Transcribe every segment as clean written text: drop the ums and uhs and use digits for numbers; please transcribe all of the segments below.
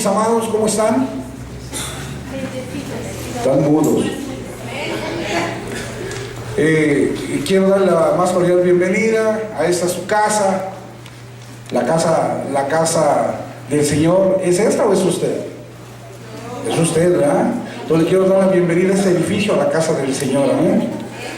mis amados, ¿cómo están? Están mudos. Quiero dar la más cordial bienvenida a esta su casa, la casa del Señor. ¿Es esta o es usted? Es usted, ¿verdad? Entonces le quiero dar la bienvenida a este edificio, a la casa del Señor, amén.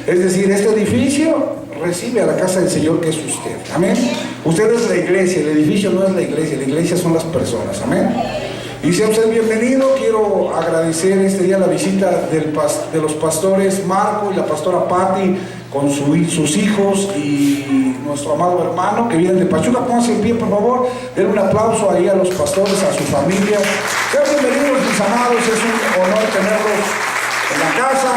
Es decir, este edificio recibe a la casa del Señor, que es usted, amén. Usted es la iglesia, el edificio no es la iglesia son las personas, amén. Y sea usted bienvenido. Quiero agradecer este día la visita de los pastores Marco y la pastora Patti con sus hijos y nuestro amado hermano que vienen de Pachuca. Pónganse en pie, por favor. Den un aplauso ahí a los pastores, a su familia. Sean bienvenidos, mis amados. Es un honor tenerlos en la casa.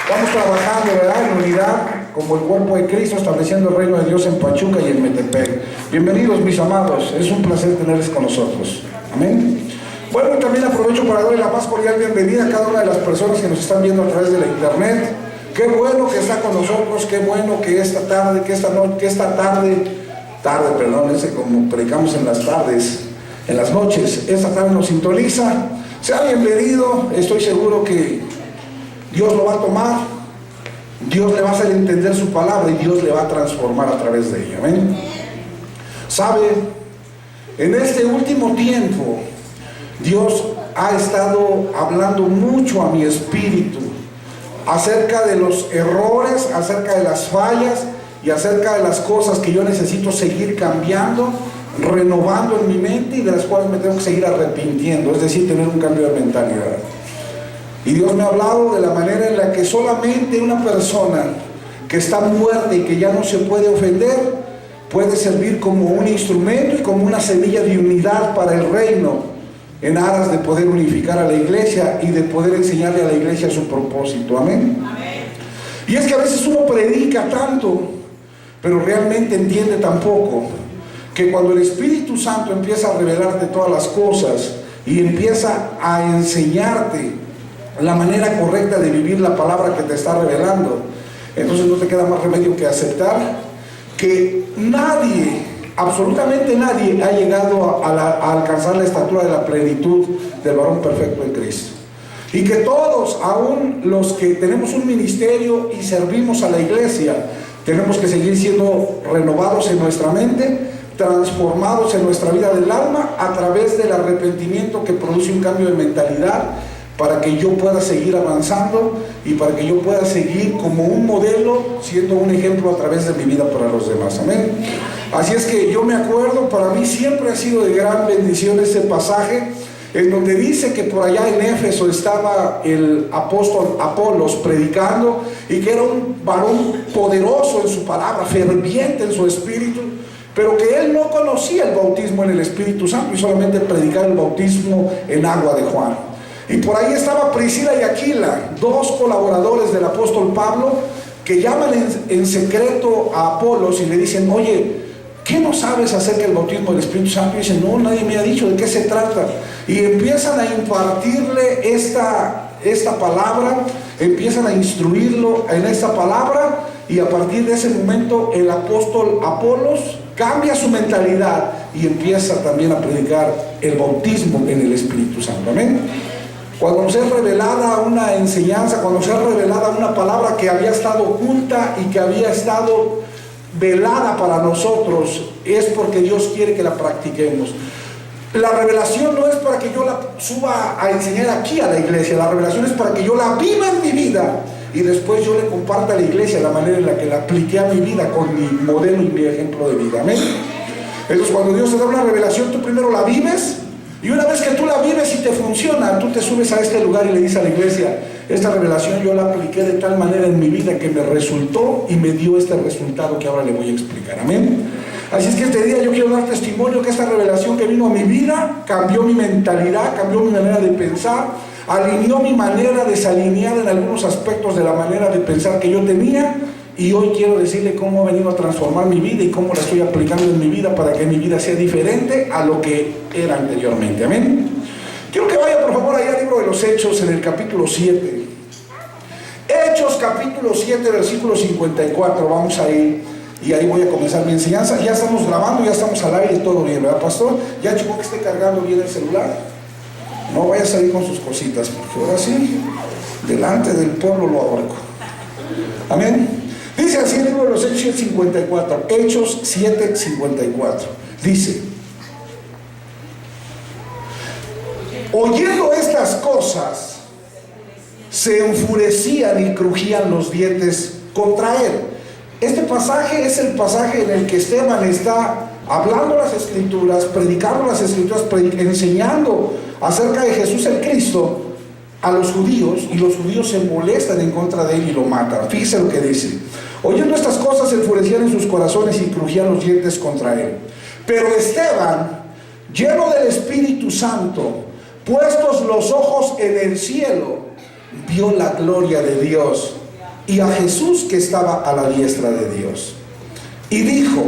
Vamos trabajando, ¿verdad?, en unidad como el cuerpo de Cristo, estableciendo el reino de Dios en Pachuca y en Metepec. Bienvenidos, mis amados. Es un placer tenerles con nosotros. Amén. Bueno, y también aprovecho para darle la más cordial bienvenida a cada una de las personas que nos están viendo a través de la internet. Qué bueno que está con nosotros, qué bueno que esta tarde, como predicamos en las tardes, en las noches, esta tarde nos sintoniza. Sea bienvenido. Estoy seguro que Dios lo va a tomar, Dios le va a hacer entender su palabra y Dios le va a transformar a través de ella. Amén. ¿Sabe? En este último tiempo Dios ha estado hablando mucho a mi espíritu acerca de los errores, acerca de las fallas y acerca de las cosas que yo necesito seguir cambiando, renovando en mi mente y de las cuales me tengo que seguir arrepintiendo, es decir, tener un cambio de mentalidad. Y Dios me ha hablado de la manera en la que solamente una persona que está muerta y que ya no se puede ofender puede servir como un instrumento y como una semilla de unidad para el reino, en aras de poder unificar a la iglesia y de poder enseñarle a la iglesia su propósito. Amén. Amén. Y es que a veces uno predica tanto, pero realmente entiende tan poco, que cuando el Espíritu Santo empieza a revelarte todas las cosas y empieza a enseñarte la manera correcta de vivir la palabra que te está revelando, entonces no te queda más remedio que aceptar que nadie, absolutamente nadie, ha llegado a alcanzar la estatura de la plenitud del varón perfecto en Cristo. Y que todos, aún los que tenemos un ministerio y servimos a la iglesia, tenemos que seguir siendo renovados en nuestra mente, transformados en nuestra vida del alma a través del arrepentimiento que produce un cambio de mentalidad, para que yo pueda seguir avanzando y para que yo pueda seguir como un modelo, siendo un ejemplo a través de mi vida para los demás. Amén. Así es que yo me acuerdo, para mí siempre ha sido de gran bendición ese pasaje en donde dice que por allá en Éfeso estaba el apóstol Apolos predicando, y que era un varón poderoso en su palabra, ferviente en su espíritu, pero que él no conocía el bautismo en el Espíritu Santo y solamente predicaba el bautismo en agua de Juan. Y por ahí estaba Priscila y Aquila, dos colaboradores del apóstol Pablo, que llaman en secreto a Apolos y le dicen: oye, ¿qué no sabes acerca del bautismo del Espíritu Santo? Y dicen: no, nadie me ha dicho de qué se trata. Y empiezan a impartirle esta palabra, empiezan a instruirlo en esta palabra, y a partir de ese momento el apóstol Apolos cambia su mentalidad y empieza también a predicar el bautismo en el Espíritu Santo. Amén. Cuando nos es revelada una enseñanza, cuando nos es revelada una palabra que había estado oculta y que había estado velada para nosotros, es porque Dios quiere que la practiquemos. La revelación no es para que yo la suba a enseñar aquí a la iglesia, la revelación es para que yo la viva en mi vida y después yo le comparta a la iglesia la manera en la que la apliqué a mi vida con mi modelo y mi ejemplo de vida. Amén. Entonces, cuando Dios te da una revelación, tú primero la vives, y una vez que tú la vives y te funciona, tú te subes a este lugar y le dices a la iglesia: esta revelación yo la apliqué de tal manera en mi vida que me resultó y me dio este resultado que ahora le voy a explicar. Amén. Así es que este día yo quiero dar testimonio que esta revelación que vino a mi vida cambió mi mentalidad, cambió mi manera de pensar, alineó mi manera desalineada en algunos aspectos de la manera de pensar que yo tenía, y hoy quiero decirle cómo ha venido a transformar mi vida y cómo la estoy aplicando en mi vida para que mi vida sea diferente a lo que era anteriormente. Amén. Quiero que vaya por favor ahí al libro de los Hechos, en el capítulo 7. Hechos capítulo 7, versículo 54. Vamos a ir y ahí voy a comenzar mi enseñanza. Ya estamos grabando, ya estamos al aire y todo bien, ¿verdad, pastor? Ya chocó que esté cargando bien el celular. No vaya a salir con sus cositas, porque ahora sí, delante del pueblo lo ahorco. Amén. Dice así el libro de los Hechos 54, Hechos 7:54. Dice: oyendo estas cosas, se enfurecían y crujían los dientes contra él. Este pasaje es el pasaje en el que Esteban está hablando las Escrituras, predicando las Escrituras, enseñando acerca de Jesús el Cristo a los judíos, y los judíos se molestan en contra de él y lo matan. Fíjese lo que dice: oyendo estas cosas, se enfurecían en sus corazones y crujían los dientes contra él. Pero Esteban, lleno del Espíritu Santo, puestos los ojos en el cielo, vio la gloria de Dios y a Jesús que estaba a la diestra de Dios. Y dijo: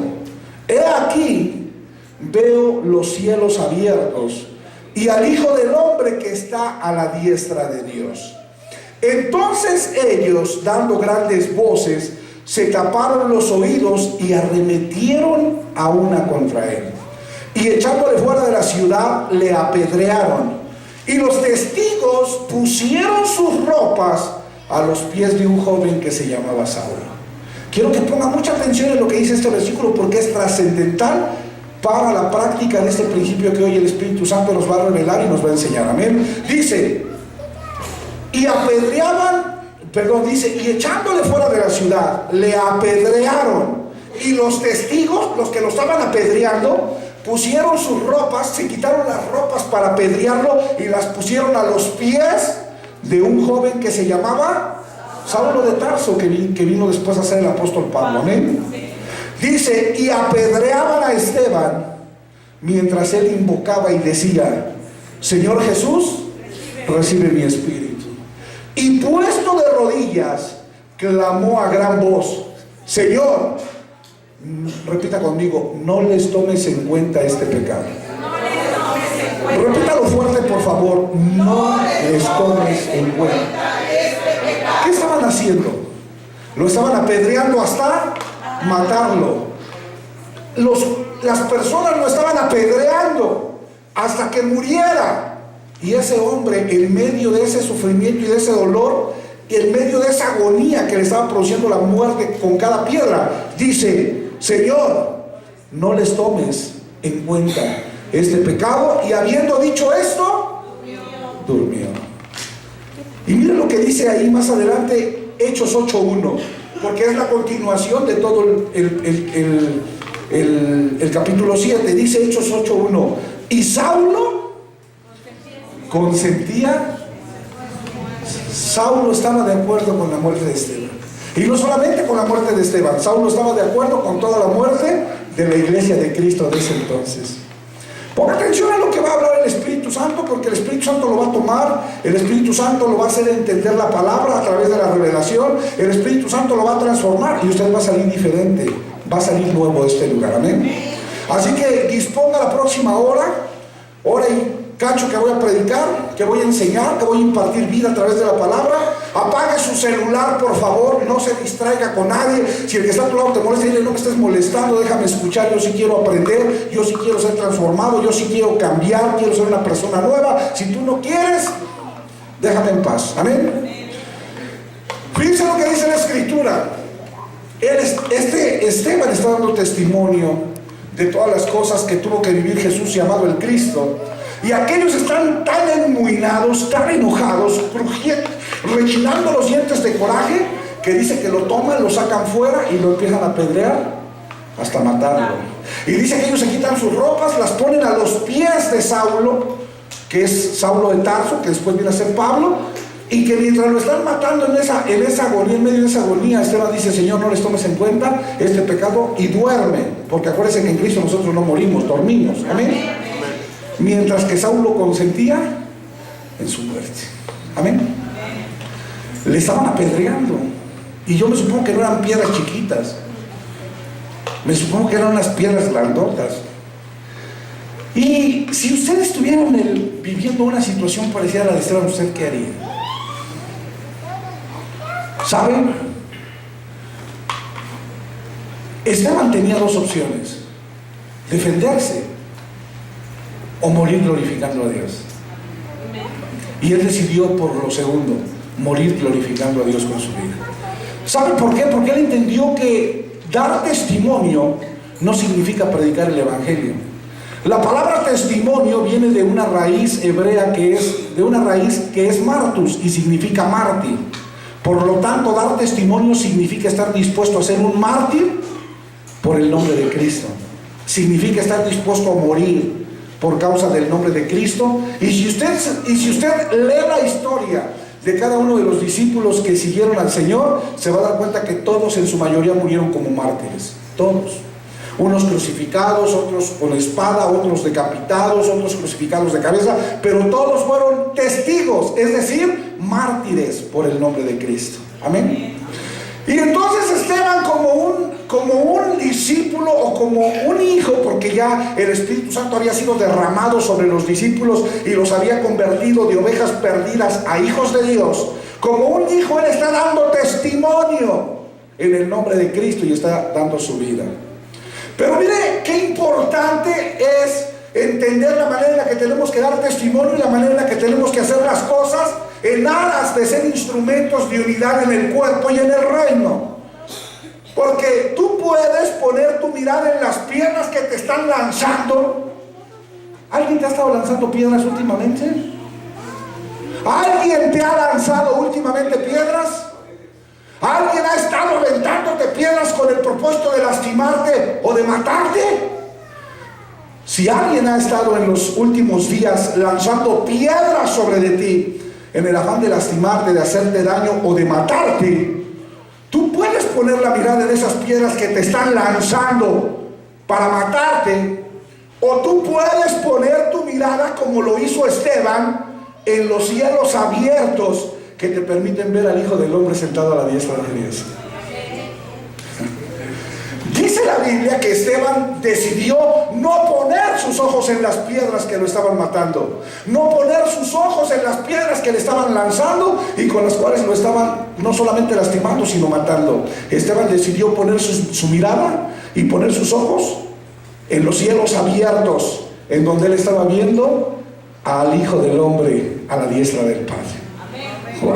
he aquí, veo los cielos abiertos y al Hijo del Hombre que está a la diestra de Dios. Entonces ellos, dando grandes voces, se taparon los oídos y arremetieron a una contra él. Y echándole fuera de la ciudad, le apedrearon. Y los testigos pusieron sus ropas a los pies de un joven que se llamaba Saulo. Quiero que ponga mucha atención en lo que dice este versículo, porque es trascendental para la práctica de este principio que hoy el Espíritu Santo nos va a revelar y nos va a enseñar. Amén. Dice: y apedreaban, dice, y echándole fuera de la ciudad, le apedrearon. Y los testigos, los que lo estaban apedreando, pusieron sus ropas, se quitaron las ropas para apedrearlo y las pusieron a los pies de un joven que se llamaba Saulo de Tarso, que vino después a ser el apóstol Pablo. Amén. Dice: y apedreaban a Esteban mientras él invocaba y decía: Señor Jesús, recibe mi espíritu. Y puesto de rodillas, clamó a gran voz: Señor, repita conmigo, no les tomes en cuenta este pecado. Repítalo fuerte, por favor. No les tomes en cuenta. ¿Qué estaban haciendo? Lo estaban apedreando hasta matarlo. Las personas lo estaban apedreando hasta que muriera. Y ese hombre, en medio de ese sufrimiento y de ese dolor, en medio de esa agonía que le estaba produciendo la muerte con cada piedra, dice: Señor, no les tomes en cuenta este pecado. Y habiendo dicho esto, durmió. Y miren lo que dice ahí más adelante, Hechos 8:1, porque es la continuación de todo el capítulo 7. Dice Hechos 8:1: y Saulo consentía. Saulo estaba de acuerdo con la muerte de Esteban. Y no solamente con la muerte de Esteban, Saulo estaba de acuerdo con toda la muerte de la iglesia de Cristo de ese entonces. Ponga atención a lo que va a hablar el Espíritu Santo, porque el Espíritu Santo lo va a tomar, el Espíritu Santo lo va a hacer entender la palabra a través de la revelación, el Espíritu Santo lo va a transformar y usted va a salir diferente, va a salir nuevo de este lugar. Amén. Así que disponga la próxima hora y cacho que voy a predicar, que voy a enseñar, que voy a impartir vida a través de la palabra. Apague su celular, por favor, no se distraiga con nadie. Si el que está a tu lado te molesta, dile: no me estés molestando, déjame escuchar. Yo sí quiero aprender, yo sí quiero ser transformado, yo sí quiero cambiar, quiero ser una persona nueva. Si tú no quieres, déjame en paz. Amén. Fíjense lo que dice la Escritura. Esteban está dando testimonio de todas las cosas que tuvo que vivir Jesús llamado el Cristo. Y aquellos están tan enmuinados, tan enojados, rechinando los dientes de coraje, que dice que lo toman, lo sacan fuera y lo empiezan a apedrear hasta matarlo. Y dice que ellos se quitan sus ropas, las ponen a los pies de Saulo, que es Saulo de Tarso, que después viene a ser Pablo, y que mientras lo están matando en esa agonía, en medio de esa agonía, Esteban dice: Señor, no les tomes en cuenta este pecado, y duerme, porque acuérdense que en Cristo nosotros no morimos, dormimos. Amén. Mientras que Saulo consentía en su muerte. Amén. Le estaban apedreando, y yo me supongo que no eran piedras chiquitas, me supongo que eran unas piedras grandotas. Y si usted estuviera viviendo una situación parecida a la de Esteban, ¿usted qué haría? ¿Saben? Esteban tenía dos opciones: defenderse o morir glorificando a Dios. Y él decidió por lo segundo, morir glorificando a Dios con su vida. ¿Sabe por qué? Porque él entendió que dar testimonio no significa predicar el evangelio. La palabra testimonio viene de una raíz hebrea que es martus y significa mártir. Por lo tanto, dar testimonio significa estar dispuesto a ser un mártir por el nombre de Cristo. Significa estar dispuesto a morir por causa del nombre de Cristo. Y si usted lee la historia de cada uno de los discípulos que siguieron al Señor, se va a dar cuenta que todos en su mayoría murieron como mártires. Todos. Unos crucificados, otros con espada, otros decapitados, otros crucificados de cabeza, pero todos fueron testigos, es decir, mártires por el nombre de Cristo. Amén. Y entonces Esteban, como un discípulo o como un hijo, porque ya el Espíritu Santo había sido derramado sobre los discípulos y los había convertido de ovejas perdidas a hijos de Dios, como un hijo él está dando testimonio en el nombre de Cristo y está dando su vida. Pero mire qué importante es entender la manera en la que tenemos que dar testimonio y la manera en la que tenemos que hacer las cosas en aras de ser instrumentos de unidad en el cuerpo y en el reino. Porque tú puedes poner tu mirada en las piedras que te están lanzando. ¿Alguien te ha estado lanzando piedras últimamente? ¿Alguien te ha lanzado últimamente piedras? ¿Alguien ha estado aventándote piedras con el propósito de lastimarte o de matarte? Si alguien ha estado en los últimos días lanzando piedras sobre de ti, en el afán de lastimarte, de hacerte daño o de matarte, tú puedes poner la mirada en esas piedras que te están lanzando para matarte, o tú puedes poner tu mirada, como lo hizo Esteban, en los cielos abiertos que te permiten ver al Hijo del Hombre sentado a la diestra de Dios. Dice la Biblia que Esteban decidió no poner sus ojos en las piedras que lo estaban matando, no poner sus ojos en las piedras que le estaban lanzando y con las cuales lo estaban no solamente lastimando sino matando. Esteban decidió poner su mirada y poner sus ojos en los cielos abiertos, en donde él estaba viendo al Hijo del Hombre a la diestra del Padre. Wow.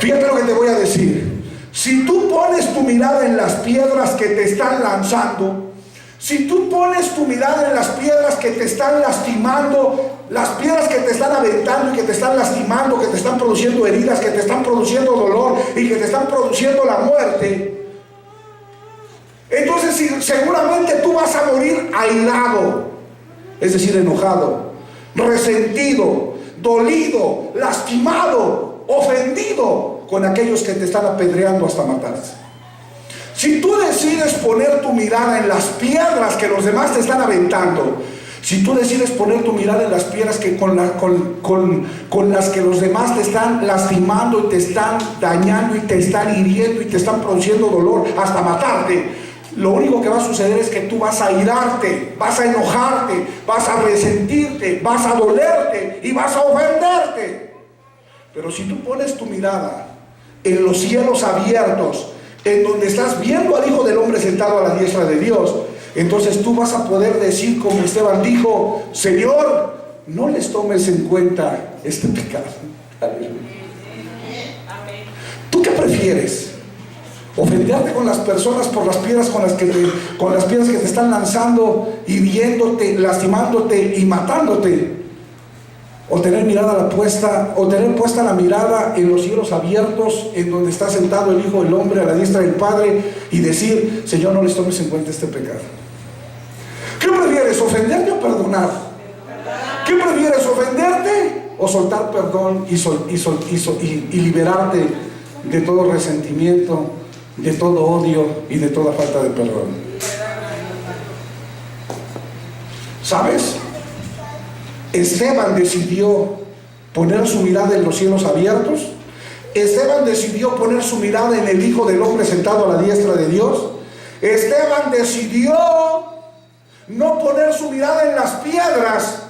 Fíjate lo que te voy a decir. Si tú pones tu mirada en las piedras que te están lanzando, si tú pones tu mirada en las piedras que te están lastimando, las piedras que te están aventando y que te están lastimando, que te están produciendo heridas, que te están produciendo dolor y que te están produciendo la muerte, entonces seguramente tú vas a morir airado, es decir, enojado, resentido, dolido, lastimado, ofendido con aquellos que te están apedreando hasta matarse. Si tú decides poner tu mirada en las piedras que los demás te están aventando, si tú decides poner tu mirada en las piedras que con las que los demás te están lastimando y te están dañando y te están hiriendo y te están produciendo dolor hasta matarte, lo único que va a suceder es que tú vas a irarte, vas a enojarte, vas a resentirte, vas a dolerte y vas a ofenderte. Pero si tú pones tu mirada en los cielos abiertos, en donde estás viendo al Hijo del Hombre sentado a la diestra de Dios, entonces tú vas a poder decir como Esteban dijo: Señor, no les tomes en cuenta este pecado. ¿Tú qué prefieres? ¿Ofenderte con las personas por las piedras con las piedras que te están lanzando, hiriéndote, lastimándote y matándote? ¿O tener puesta la mirada en los cielos abiertos, en donde está sentado el Hijo del Hombre a la diestra del Padre, y decir: Señor, no les tomes en cuenta este pecado? ¿Qué prefieres, ofenderte o perdonar? ¿Qué prefieres, ofenderte o soltar perdón y liberarte de todo resentimiento, de todo odio y de toda falta de perdón? ¿Sabes? Esteban decidió poner su mirada en los cielos abiertos. Esteban decidió poner su mirada en el Hijo del Hombre sentado a la diestra de Dios. Esteban decidió no poner su mirada en las piedras,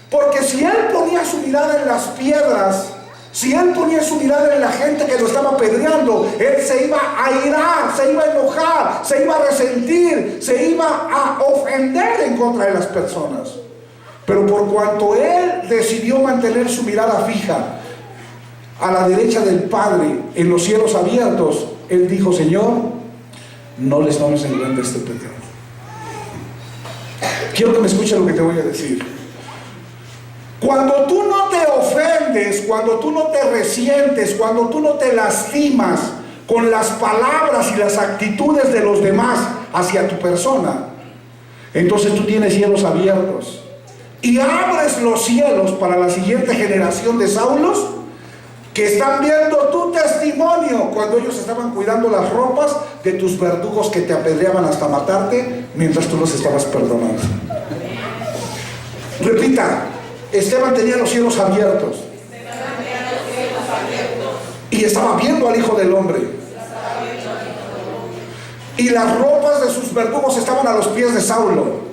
porque si él ponía su mirada en las piedras, si él ponía su mirada en la gente que lo estaba apedreando, él se iba a irar, se iba a enojar, se iba a resentir, se iba a ofender en contra de las personas. Pero por cuanto él decidió mantener su mirada fija a la derecha del Padre, en los cielos abiertos, él dijo: Señor, no les tomes en cuenta este pecado. Quiero que me escuche lo que te voy a decir. Cuando tú no te ofendes, cuando tú no te resientes, cuando tú no te lastimas con las palabras y las actitudes de los demás hacia tu persona, entonces tú tienes cielos abiertos y abres los cielos para la siguiente generación de Saulos que están viendo tu testimonio cuando ellos estaban cuidando las ropas de tus verdugos que te apedreaban hasta matarte mientras tú los estabas perdonando. Repita: Esteban tenía los cielos abiertos y estaba viendo al Hijo del Hombre, y las ropas de sus verdugos estaban a los pies de Saulo.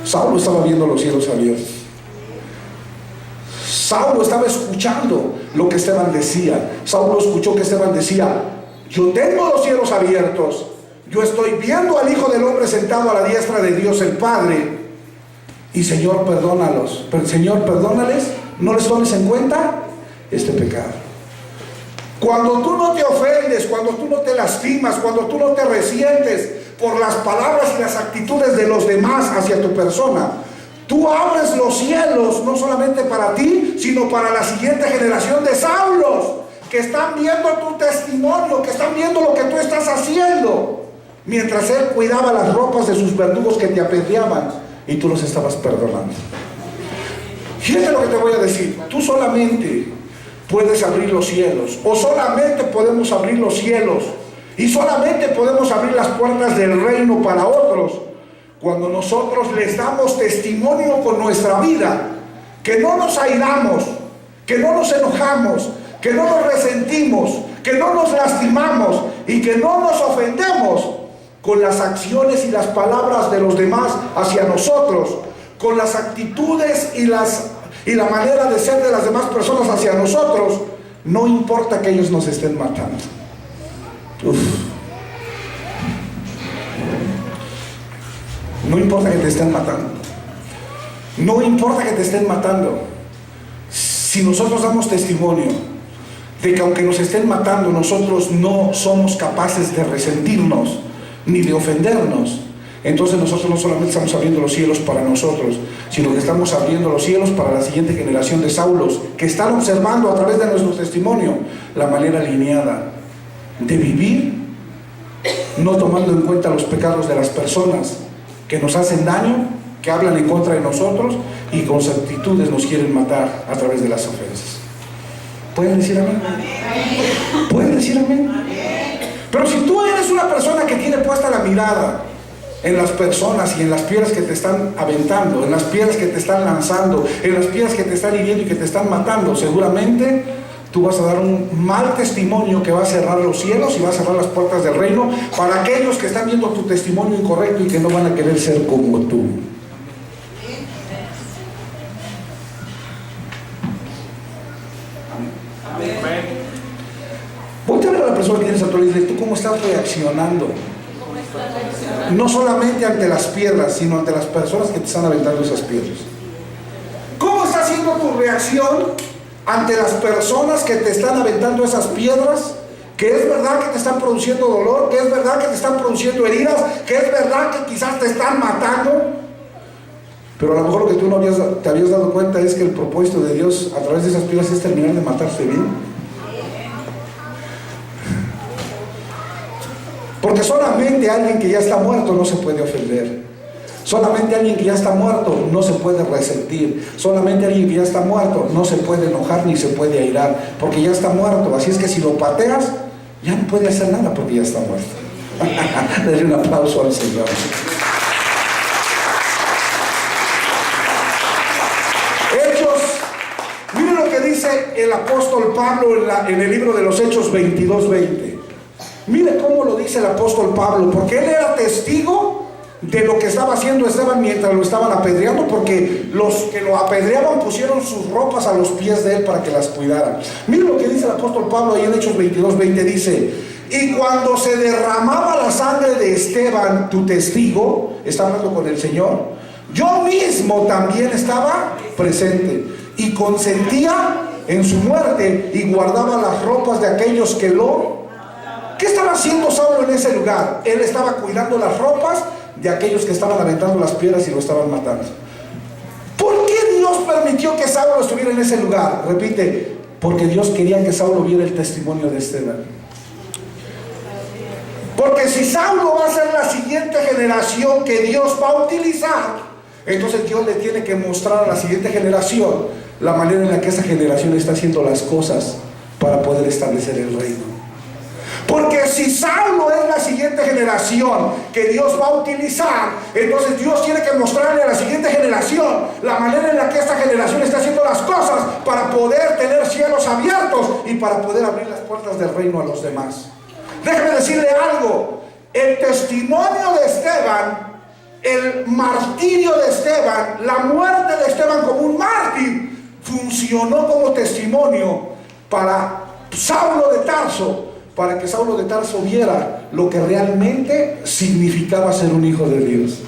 Saulo estaba viendo los cielos abiertos. Saulo estaba escuchando lo que Esteban decía. Saulo escuchó que Esteban decía: yo tengo los cielos abiertos, yo estoy viendo al Hijo del Hombre sentado a la diestra de Dios el Padre, y Señor, perdónalos. Señor, perdónales, no les tomes en cuenta este pecado. Cuando tú no te ofendes, cuando tú no te lastimas, cuando tú no te resientes por las palabras y las actitudes de los demás hacia tu persona, tú abres los cielos no solamente para ti, sino para la siguiente generación de Saulos que están viendo tu testimonio, que están viendo lo que tú estás haciendo, mientras él cuidaba las ropas de sus verdugos que te apedreaban y tú los estabas perdonando. Fíjate lo que te voy a decir: tú solamente puedes abrir los cielos, o solamente podemos abrir los cielos, y solamente podemos abrir las puertas del reino para otros cuando nosotros les damos testimonio con nuestra vida, que no nos airamos, que no nos enojamos, que no nos resentimos, que no nos lastimamos y que no nos ofendemos con las acciones y las palabras de los demás hacia nosotros, con las actitudes y la manera de ser de las demás personas hacia nosotros, no importa que ellos nos estén matando. No importa que te estén matando. No importa que te estén matando. Si nosotros damos testimonio de que aunque nos estén matando, nosotros no somos capaces de resentirnos ni de ofendernos, entonces nosotros no solamente estamos abriendo los cielos para nosotros, sino que estamos abriendo los cielos para la siguiente generación de Saulos que están observando a través de nuestro testimonio la manera alineada de vivir, no tomando en cuenta los pecados de las personas que nos hacen daño, que hablan en contra de nosotros y con sus actitudes nos quieren matar a través de las ofensas. ¿Pueden decir amén? ¿Pueden decir amén? Pero si tú eres una persona que tiene puesta la mirada en las personas y en las piedras que te están aventando, en las piedras que te están lanzando, en las piedras que te están hiriendo y que te están matando, seguramente tú vas a dar un mal testimonio que va a cerrar los cielos y va a cerrar las puertas del reino para aquellos que están viendo tu testimonio incorrecto y que no van a querer ser como tú. Ponte a ver a la persona que tienes a tu lado y dile: ¿tú cómo estás reaccionando? No solamente ante las piedras, sino ante las personas que te están aventando esas piedras. ¿Cómo está siendo tu reacción ante las personas que te están aventando esas piedras? Que es verdad que te están produciendo dolor, que es verdad que te están produciendo heridas, que es verdad que quizás te están matando, pero a lo mejor lo que tú no te habías dado cuenta es que el propósito de Dios a través de esas piedras es terminar de matarte bien. Porque solamente alguien que ya está muerto no se puede ofender. Solamente alguien que ya está muerto no se puede resentir. Solamente alguien que ya está muerto no se puede enojar ni se puede airar, porque ya está muerto. Así es que si lo pateas, ya no puede hacer nada porque ya está muerto. Denle un aplauso al Señor. Hechos, miren lo que dice el apóstol Pablo en el libro de los Hechos 22:20. Mire cómo lo dice el apóstol Pablo, porque él era testigo de lo que estaba haciendo Esteban mientras lo estaban apedreando, porque los que lo apedreaban pusieron sus ropas a los pies de él para que las cuidaran. Mire lo que dice el apóstol Pablo ahí en Hechos 22:20, dice: y cuando se derramaba la sangre de Esteban, tu testigo, está hablando con el Señor, yo mismo también estaba presente y consentía en su muerte y guardaba las ropas de aquellos que lo... ¿Qué estaba haciendo Saulo en ese lugar? Él estaba cuidando las ropas de aquellos que estaban aventando las piedras y lo estaban matando. ¿Por qué Dios permitió que Saulo estuviera en ese lugar? Repite, porque Dios quería que Saulo viera el testimonio de Esteban. Porque si Saulo va a ser la siguiente generación que Dios va a utilizar, entonces Dios le tiene que mostrar a la siguiente generación la manera en la que esa generación está haciendo las cosas para poder establecer el reino. Porque si Saulo es la siguiente generación que Dios va a utilizar, entonces Dios tiene que mostrarle a la siguiente generación la manera en la que esta generación está haciendo las cosas para poder tener cielos abiertos y para poder abrir las puertas del reino a los demás. Déjeme decirle algo, el testimonio de Esteban, el martirio de Esteban, la muerte de Esteban como un mártir, funcionó como testimonio para Saulo de Tarso, para que Saulo de Tarso viera lo que realmente significaba ser un hijo de Dios.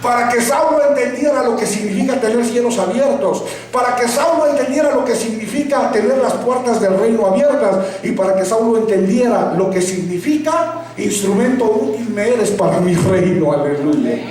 Para que Saulo entendiera lo que significa tener cielos abiertos, para que Saulo entendiera lo que significa tener las puertas del reino abiertas, y para que Saulo entendiera lo que significa instrumento útil me eres para mi reino. Aleluya.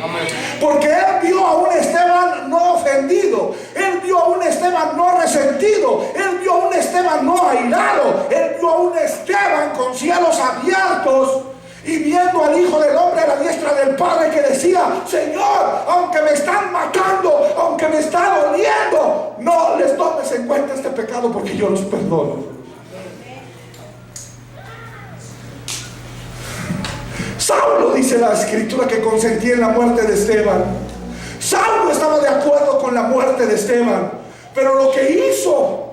Porque él vio a un Esteban no ofendido, él vio a un Esteban no resentido, él vio a un Esteban no airado, él vio a un Esteban con cielos abiertos y viendo al Hijo del Hombre a la diestra del Padre, que decía: Señor, aunque me están matando, aunque me está doliendo, no les tomes en cuenta este pecado, porque yo los perdono. Saulo, dice la Escritura, que consentía en la muerte de Esteban. Saulo estaba de acuerdo con la muerte de Esteban, pero lo que hizo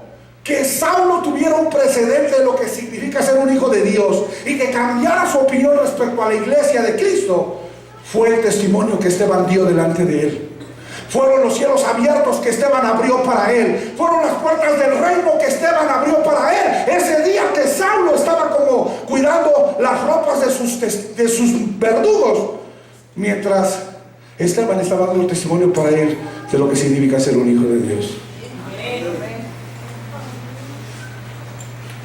que Saulo tuviera un precedente de lo que significa ser un hijo de Dios y que cambiara su opinión respecto a la iglesia de Cristo fue el testimonio que Esteban dio delante de él. Fueron los cielos abiertos que Esteban abrió para él. Fueron las puertas del reino que Esteban abrió para él. Ese día que Saulo estaba como cuidando las ropas de sus verdugos, mientras Esteban estaba dando testimonio para él de lo que significa ser un hijo de Dios.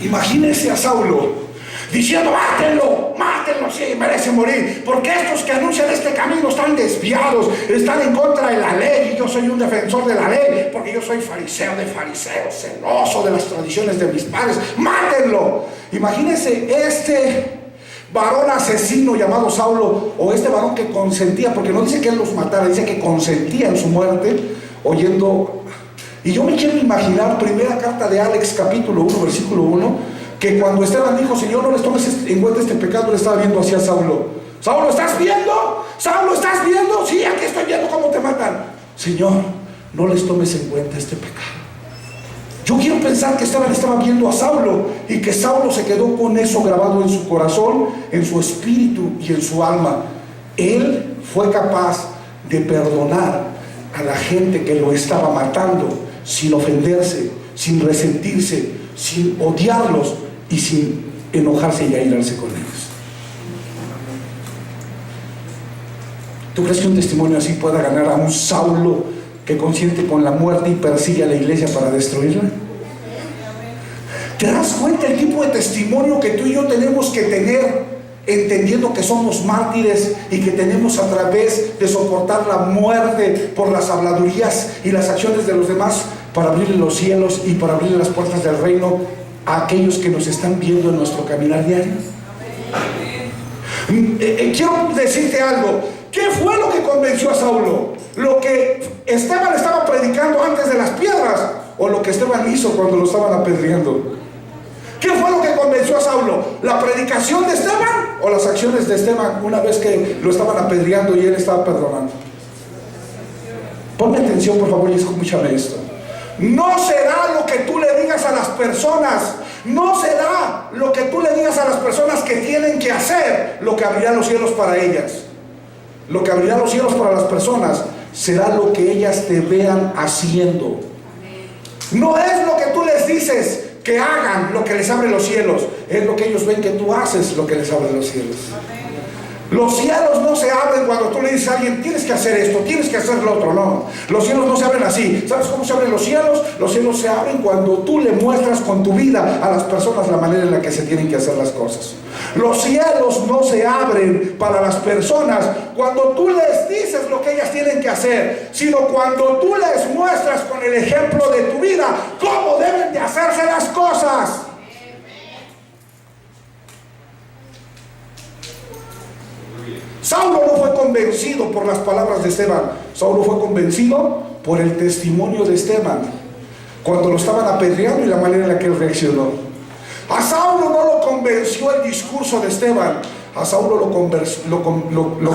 Imagínense a Saulo diciendo: mátenlo, mátenlo, sí, merece morir, porque estos que anuncian este camino están desviados, están en contra de la ley, y yo soy un defensor de la ley, porque yo soy fariseo de fariseos, celoso de las tradiciones de mis padres. Mátenlo. Imagínense este varón asesino llamado Saulo, o este varón que consentía, porque no dice que él los matara, dice que consentía en su muerte, oyendo. Y yo me quiero imaginar, primera carta de Alex, capítulo 1, versículo 1, que cuando Esteban dijo: Señor, no les tomes en cuenta este pecado, le estaba viendo hacia Saulo. Saulo, ¿estás viendo? Saulo, ¿estás viendo? Sí, aquí estoy viendo cómo te matan. Señor, no les tomes en cuenta este pecado. Yo quiero pensar que Esteban estaba viendo a Saulo y que Saulo se quedó con eso grabado en su corazón, en su espíritu y en su alma. Él fue capaz de perdonar a la gente que lo estaba matando sin ofenderse, sin resentirse, sin odiarlos y sin enojarse y airarse con ellos. ¿Tú crees que un testimonio así pueda ganar a un Saulo que consiente con la muerte y persigue a la iglesia para destruirla? ¿Te das cuenta el tipo de testimonio que tú y yo tenemos que tener, entendiendo que somos mártires y que tenemos, a través de soportar la muerte por las habladurías y las acciones de los demás, para abrirle los cielos y para abrirle las puertas del reino a aquellos que nos están viendo en nuestro caminar diario? Quiero decirte algo. ¿Qué fue lo que convenció a Saulo? ¿Lo que Esteban estaba predicando antes de las piedras, o lo que Esteban hizo cuando lo estaban apedreando? ¿Qué fue lo que convenció a Saulo? ¿La predicación de Esteban o las acciones de Esteban una vez que lo estaban apedreando y él estaba perdonando? Ponme atención, por favor, y escúchame esto. No será lo que tú le digas a las personas, no será lo que tú le digas a las personas que tienen que hacer lo que abrirá los cielos para ellas. Lo que abrirá los cielos para las personas será lo que ellas te vean haciendo. No es lo que tú les dices que hagan lo que les abre los cielos, es lo que ellos ven que tú haces lo que les abre los cielos. Los cielos no se abren cuando tú le dices a alguien, tienes que hacer esto, tienes que hacer lo otro. No, los cielos no se abren así. ¿Sabes cómo se abren los cielos? Los cielos se abren cuando tú le muestras con tu vida a las personas la manera en la que se tienen que hacer las cosas. Los cielos no se abren para las personas cuando tú les dices lo que ellas tienen que hacer, sino cuando tú les muestras con el ejemplo de tu vida cómo deben de hacerse las cosas. Saulo no fue convencido por las palabras de Esteban. Saulo fue convencido por el testimonio de Esteban cuando lo estaban apedreando y la manera en la que él reaccionó. A Saulo no lo convenció el discurso de Esteban. A Saulo lo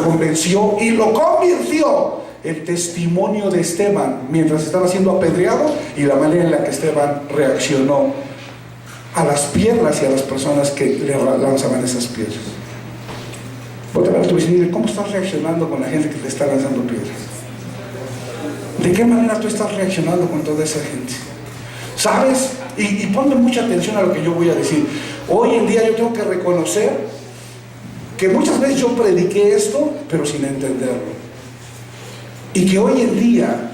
convenció y lo convirtió el testimonio de Esteban mientras estaba siendo apedreado y la manera en la que Esteban reaccionó a las piedras y a las personas que le lanzaban esas piedras. Ponte a ver a tu vecino y dile, ¿cómo estás reaccionando con la gente que te está lanzando piedras? ¿De qué manera tú estás reaccionando con toda esa gente? ¿Sabes? Y ponme mucha atención a lo que yo voy a decir. Hoy en día yo tengo que reconocer que muchas veces yo prediqué esto, pero sin entenderlo. Y que hoy en día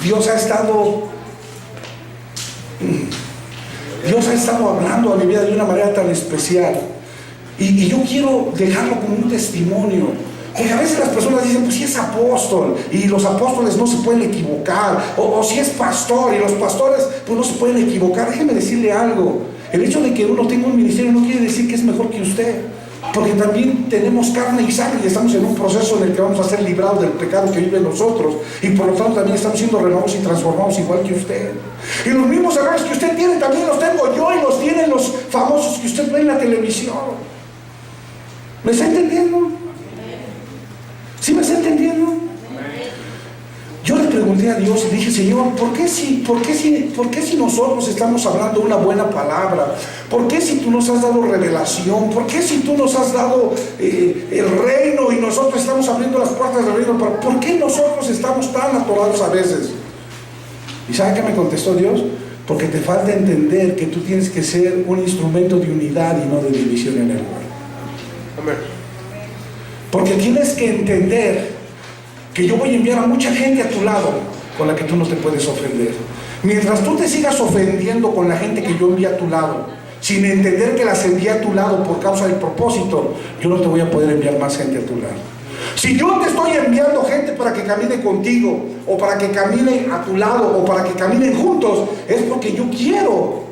Dios ha estado hablando a mi vida de una manera tan especial. Y yo quiero dejarlo como un testimonio. Porque a veces las personas dicen, pues si es apóstol, y los apóstoles no se pueden equivocar, o si es pastor, y los pastores pues no se pueden equivocar. Déjeme decirle algo, el hecho de que uno tenga un ministerio no quiere decir que es mejor que usted, porque también tenemos carne y sangre, y estamos en un proceso en el que vamos a ser librados del pecado que vive en nosotros, y por lo tanto también estamos siendo renovados y transformados igual que usted. Y los mismos errores que usted tiene también los tengo yo, y los tienen los famosos que usted ve en la televisión. ¿Me está entendiendo? ¿Sí me está entendiendo? Yo le pregunté a Dios y dije, Señor, ¿por qué si nosotros estamos hablando una buena palabra? ¿Por qué si tú nos has dado revelación? ¿Por qué si tú nos has dado el reino y nosotros estamos abriendo las puertas del reino? ¿Por qué nosotros estamos tan atorados a veces? ¿Y sabe qué me contestó Dios? Porque te falta entender que tú tienes que ser un instrumento de unidad y no de división en el lugar. Porque tienes que entender que yo voy a enviar a mucha gente a tu lado con la que tú no te puedes ofender. Mientras tú te sigas ofendiendo con la gente que yo envío a tu lado, sin entender que las envié a tu lado por causa del propósito, yo no te voy a poder enviar más gente a tu lado. Si yo te estoy enviando gente para que camine contigo, o para que camine a tu lado, o para que caminen juntos, es porque yo quiero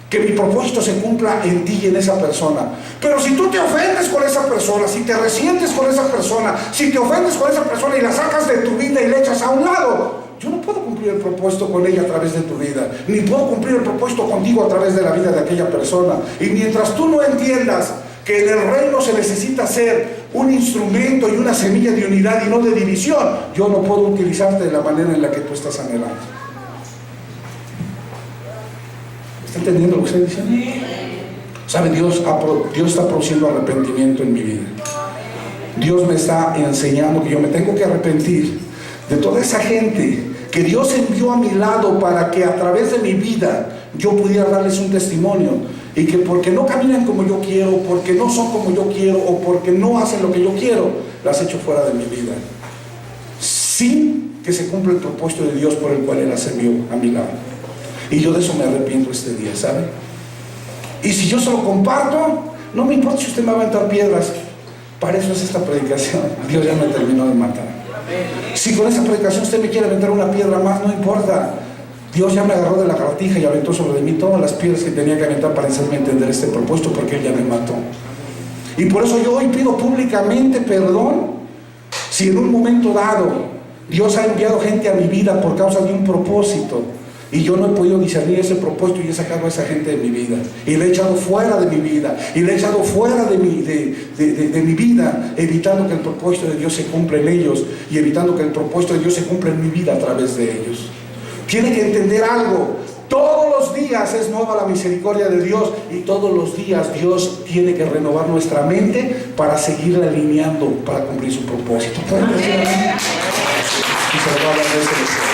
que mi propósito se cumpla en ti y en esa persona. Pero si tú te ofendes con esa persona, si te resientes con esa persona, si te ofendes con esa persona y la sacas de tu vida y la echas a un lado, yo no puedo cumplir el propósito con ella a través de tu vida, ni puedo cumplir el propósito contigo a través de la vida de aquella persona. Y mientras tú no entiendas que en el reino se necesita ser un instrumento y una semilla de unidad y no de división, yo no puedo utilizarte de la manera en la que tú estás anhelando. ¿Está entendiendo lo que estoy diciendo? ¿Sabe? Dios está produciendo arrepentimiento en mi vida. Dios me está enseñando que yo me tengo que arrepentir de toda esa gente que Dios envió a mi lado para que a través de mi vida yo pudiera darles un testimonio, y que porque no caminan como yo quiero, porque no son como yo quiero, o porque no hacen lo que yo quiero, las echo fuera de mi vida, sin que se cumpla el propósito de Dios por el cual Él las envió a mi lado. Y yo de eso me arrepiento este día, ¿sabe? Y si yo se lo comparto, no me importa si usted me va a aventar piedras. Para eso es esta predicación. Dios ya me terminó de matar. Si con esa predicación usted me quiere aventar una piedra más, no importa. Dios ya me agarró de la lagartija y aventó sobre mí todas las piedras que tenía que aventar para hacerme entender este propósito, porque Él ya me mató. Y por eso yo hoy pido públicamente perdón si en un momento dado Dios ha enviado gente a mi vida por causa de un propósito y yo no he podido discernir ese propósito y he sacado a esa gente de mi vida y le he echado fuera de mi vida y le he echado fuera de mi vida, evitando que el propósito de Dios se cumpla en ellos y evitando que el propósito de Dios se cumpla en mi vida a través de ellos. Tiene que entender algo: todos los días es nueva la misericordia de Dios, y todos los días Dios tiene que renovar nuestra mente para seguir alineando para cumplir su propósito. ¿Pueden decir amén? Y se lo va a hablar de ese deseo.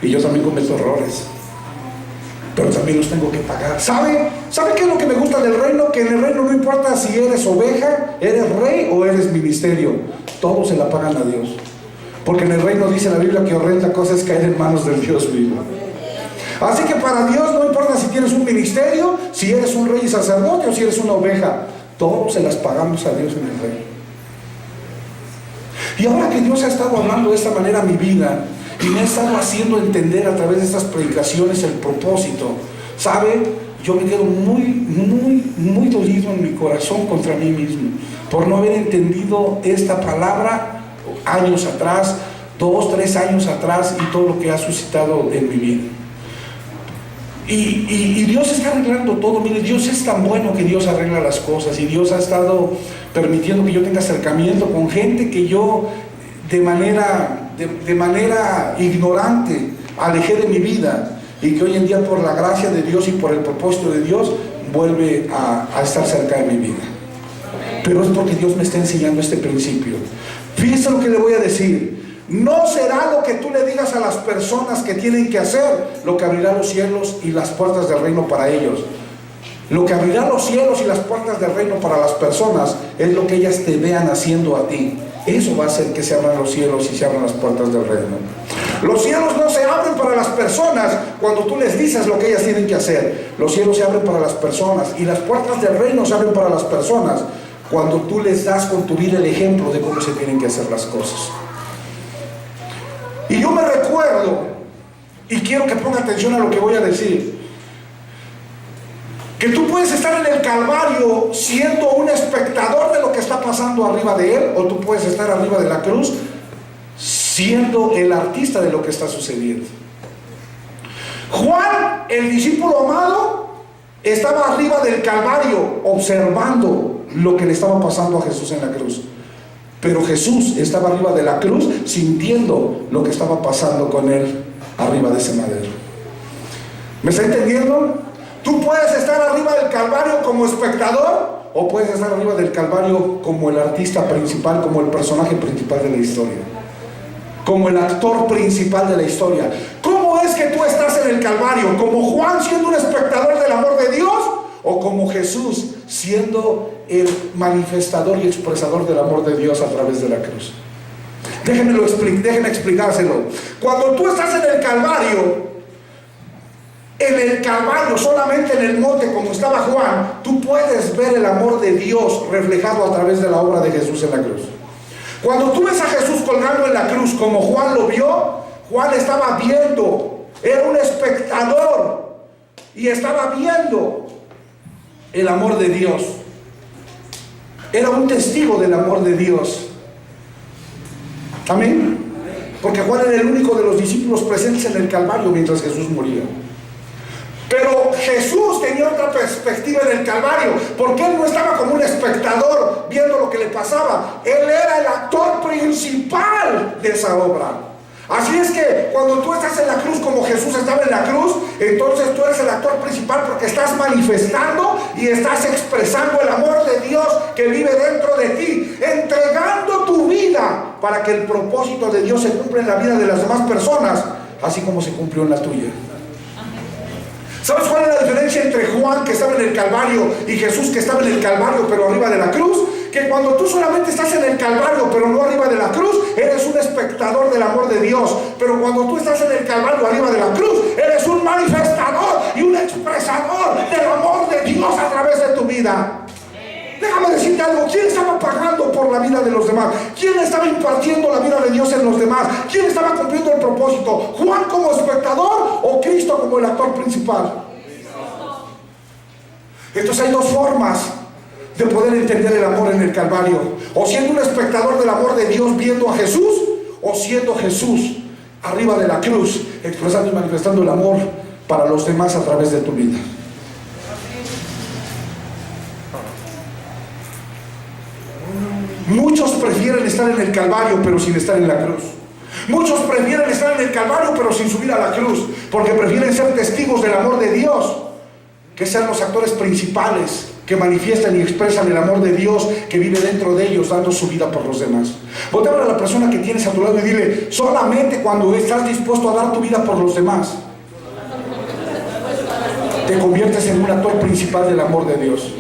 Y yo también cometo errores. pero también los tengo que pagar. ¿Sabe qué es lo que me gusta del reino? Que en el reino no importa si eres oveja, eres rey o eres ministerio, todos se la pagan a Dios. Porque en el reino dice la Biblia que horrenda cosa es caer en manos del Dios vivo. Así que para Dios no importa si tienes un ministerio, si eres un rey y sacerdote o si eres una oveja, todos se las pagamos a Dios en el reino. Y ahora que Dios ha estado hablando de esta manera a mi vida y me ha estado haciendo entender a través de estas predicaciones el propósito, ¿sabe? Yo me quedo muy dolido en mi corazón contra mí mismo por no haber entendido esta palabra años atrás, 2, 3 años atrás, y todo lo que ha suscitado en mi vida. Y Dios está arreglando todo. Mire, Dios es tan bueno que Dios arregla las cosas, y Dios ha estado permitiendo que yo tenga acercamiento con gente que yo de manera ignorante alejé de mi vida, y que hoy en día por la gracia de Dios y por el propósito de Dios vuelve a estar cerca de mi vida. Pero es porque Dios me está enseñando este principio. Fíjese lo que le voy a decir. No será lo que tú le digas a las personas que tienen que hacer lo que abrirá los cielos y las puertas del reino para ellos. Lo que abrirá los cielos y las puertas del reino para las personas es lo que ellas te vean haciendo a ti. Eso va a hacer que se abran los cielos y se abran las puertas del reino. Los cielos no se abren para las personas cuando tú les dices lo que ellas tienen que hacer. Los cielos se abren para las personas, y las puertas del reino se abren para las personas cuando tú les das con tu vida el ejemplo de cómo se tienen que hacer las cosas. Y yo me recuerdo, y quiero que ponga atención a lo que voy a decir, que tú puedes estar en el Calvario siendo un espectador de lo que está pasando arriba de él, o tú puedes estar arriba de la cruz siendo el artista de lo que está sucediendo. Juan, el discípulo amado, estaba arriba del Calvario observando lo que le estaba pasando a Jesús en la cruz. Pero Jesús estaba arriba de la cruz sintiendo lo que estaba pasando con él arriba de ese madero. ¿Me está entendiendo? Tú puedes estar arriba del Calvario como espectador, o puedes estar arriba del Calvario como el artista principal, como el personaje principal de la historia, como el actor principal de la historia. ¿Cómo es que tú estás en el Calvario? ¿Como Juan siendo un espectador del amor de Dios, o como Jesús siendo el manifestador y expresador del amor de Dios a través de la cruz? Déjenme explicárselo. Cuando tú estás en el Calvario, solamente en el monte como estaba Juan, tú puedes ver el amor de Dios reflejado a través de la obra de Jesús en la cruz. Cuando tú ves a Jesús colgando en la cruz como Juan lo vio, Juan estaba viendo, era un espectador y estaba viendo el amor de Dios. Era un testigo del amor de Dios. Amén. Porque Juan era el único de los discípulos presentes en el Calvario mientras Jesús moría. Pero Jesús tenía otra perspectiva en el Calvario, porque él no estaba como un espectador viendo lo que le pasaba. Él era el actor principal de esa obra. Así es que cuando tú estás en la cruz como Jesús estaba en la cruz, entonces tú eres el actor principal, porque estás manifestando y estás expresando el amor de Dios que vive dentro de ti, entregando tu vida para que el propósito de Dios se cumpla en la vida de las demás personas, así como se cumplió en la tuya. ¿Sabes cuál es la diferencia entre Juan, que estaba en el Calvario, y Jesús, que estaba en el Calvario pero arriba de la cruz? Que cuando tú solamente estás en el Calvario pero no arriba de la cruz, eres un espectador del amor de Dios. Pero cuando tú estás en el Calvario arriba de la cruz, eres un manifestador y un expresador del amor de Dios a través de tu vida. Déjame decirte algo. ¿Quién estaba pagando por la vida de los demás? ¿Quién estaba impartiendo la vida de Dios en los demás? ¿Quién estaba cumpliendo el propósito? ¿Juan como espectador o Cristo como el actor principal? Entonces hay dos formas de poder entender el amor en el Calvario: o siendo un espectador del amor de Dios viendo a Jesús, o siendo Jesús arriba de la cruz expresando y manifestando el amor para los demás a través de tu vida. Muchos prefieren estar en el Calvario pero sin estar en la cruz. Muchos prefieren estar en el Calvario pero sin subir a la cruz, porque prefieren ser testigos del amor de Dios, que sean los actores principales que manifiestan y expresan el amor de Dios que vive dentro de ellos, dando su vida por los demás. Voltea a la persona que tienes a tu lado y dile: solamente cuando estás dispuesto a dar tu vida por los demás, te conviertes en un actor principal del amor de Dios.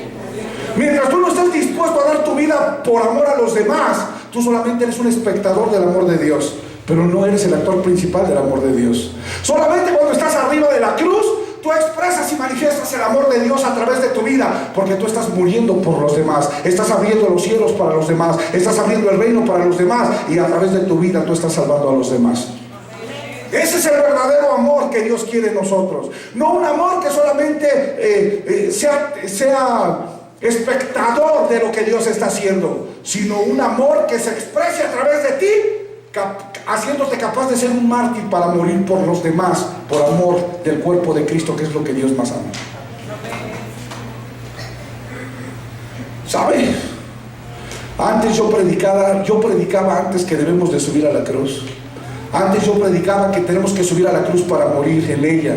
Mientras tú no estés dispuesto a dar tu vida por amor a los demás, tú solamente eres un espectador del amor de Dios, pero no eres el actor principal del amor de Dios. Solamente cuando estás arriba de la cruz, tú expresas y manifiestas el amor de Dios a través de tu vida, porque tú estás muriendo por los demás, estás abriendo los cielos para los demás, estás abriendo el reino para los demás, y a través de tu vida tú estás salvando a los demás. Ese es el verdadero amor que Dios quiere en nosotros. No un amor que solamente sea espectador de lo que Dios está haciendo, sino un amor que se exprese a través de ti, haciéndote capaz de ser un mártir para morir por los demás, por amor del cuerpo de Cristo, que es lo que Dios más ama. ¿Sabe? Antes yo predicaba antes que debemos de subir a la cruz. Antes yo predicaba que tenemos que subir a la cruz para morir en ella.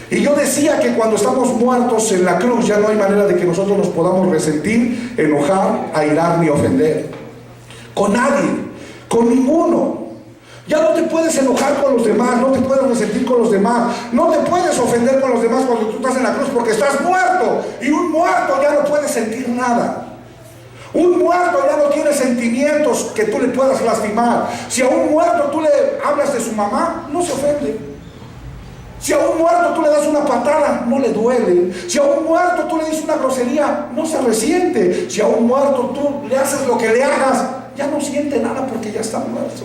Y yo decía que cuando estamos muertos en la cruz ya no hay manera de que nosotros nos podamos resentir, enojar, airar ni ofender con nadie, con ninguno. Ya no te puedes enojar con los demás, no te puedes resentir con los demás, no te puedes ofender con los demás cuando tú estás en la cruz, porque estás muerto, y un muerto ya no puede sentir nada. Un muerto ya no tiene sentimientos que tú le puedas lastimar. Si a un muerto tú le hablas de su mamá, no se ofende. Si a un muerto tú le das una patada, no le duele. Si a un muerto tú le dices una grosería, no se resiente. Si a un muerto tú le haces lo que le hagas, ya no siente nada porque ya está muerto.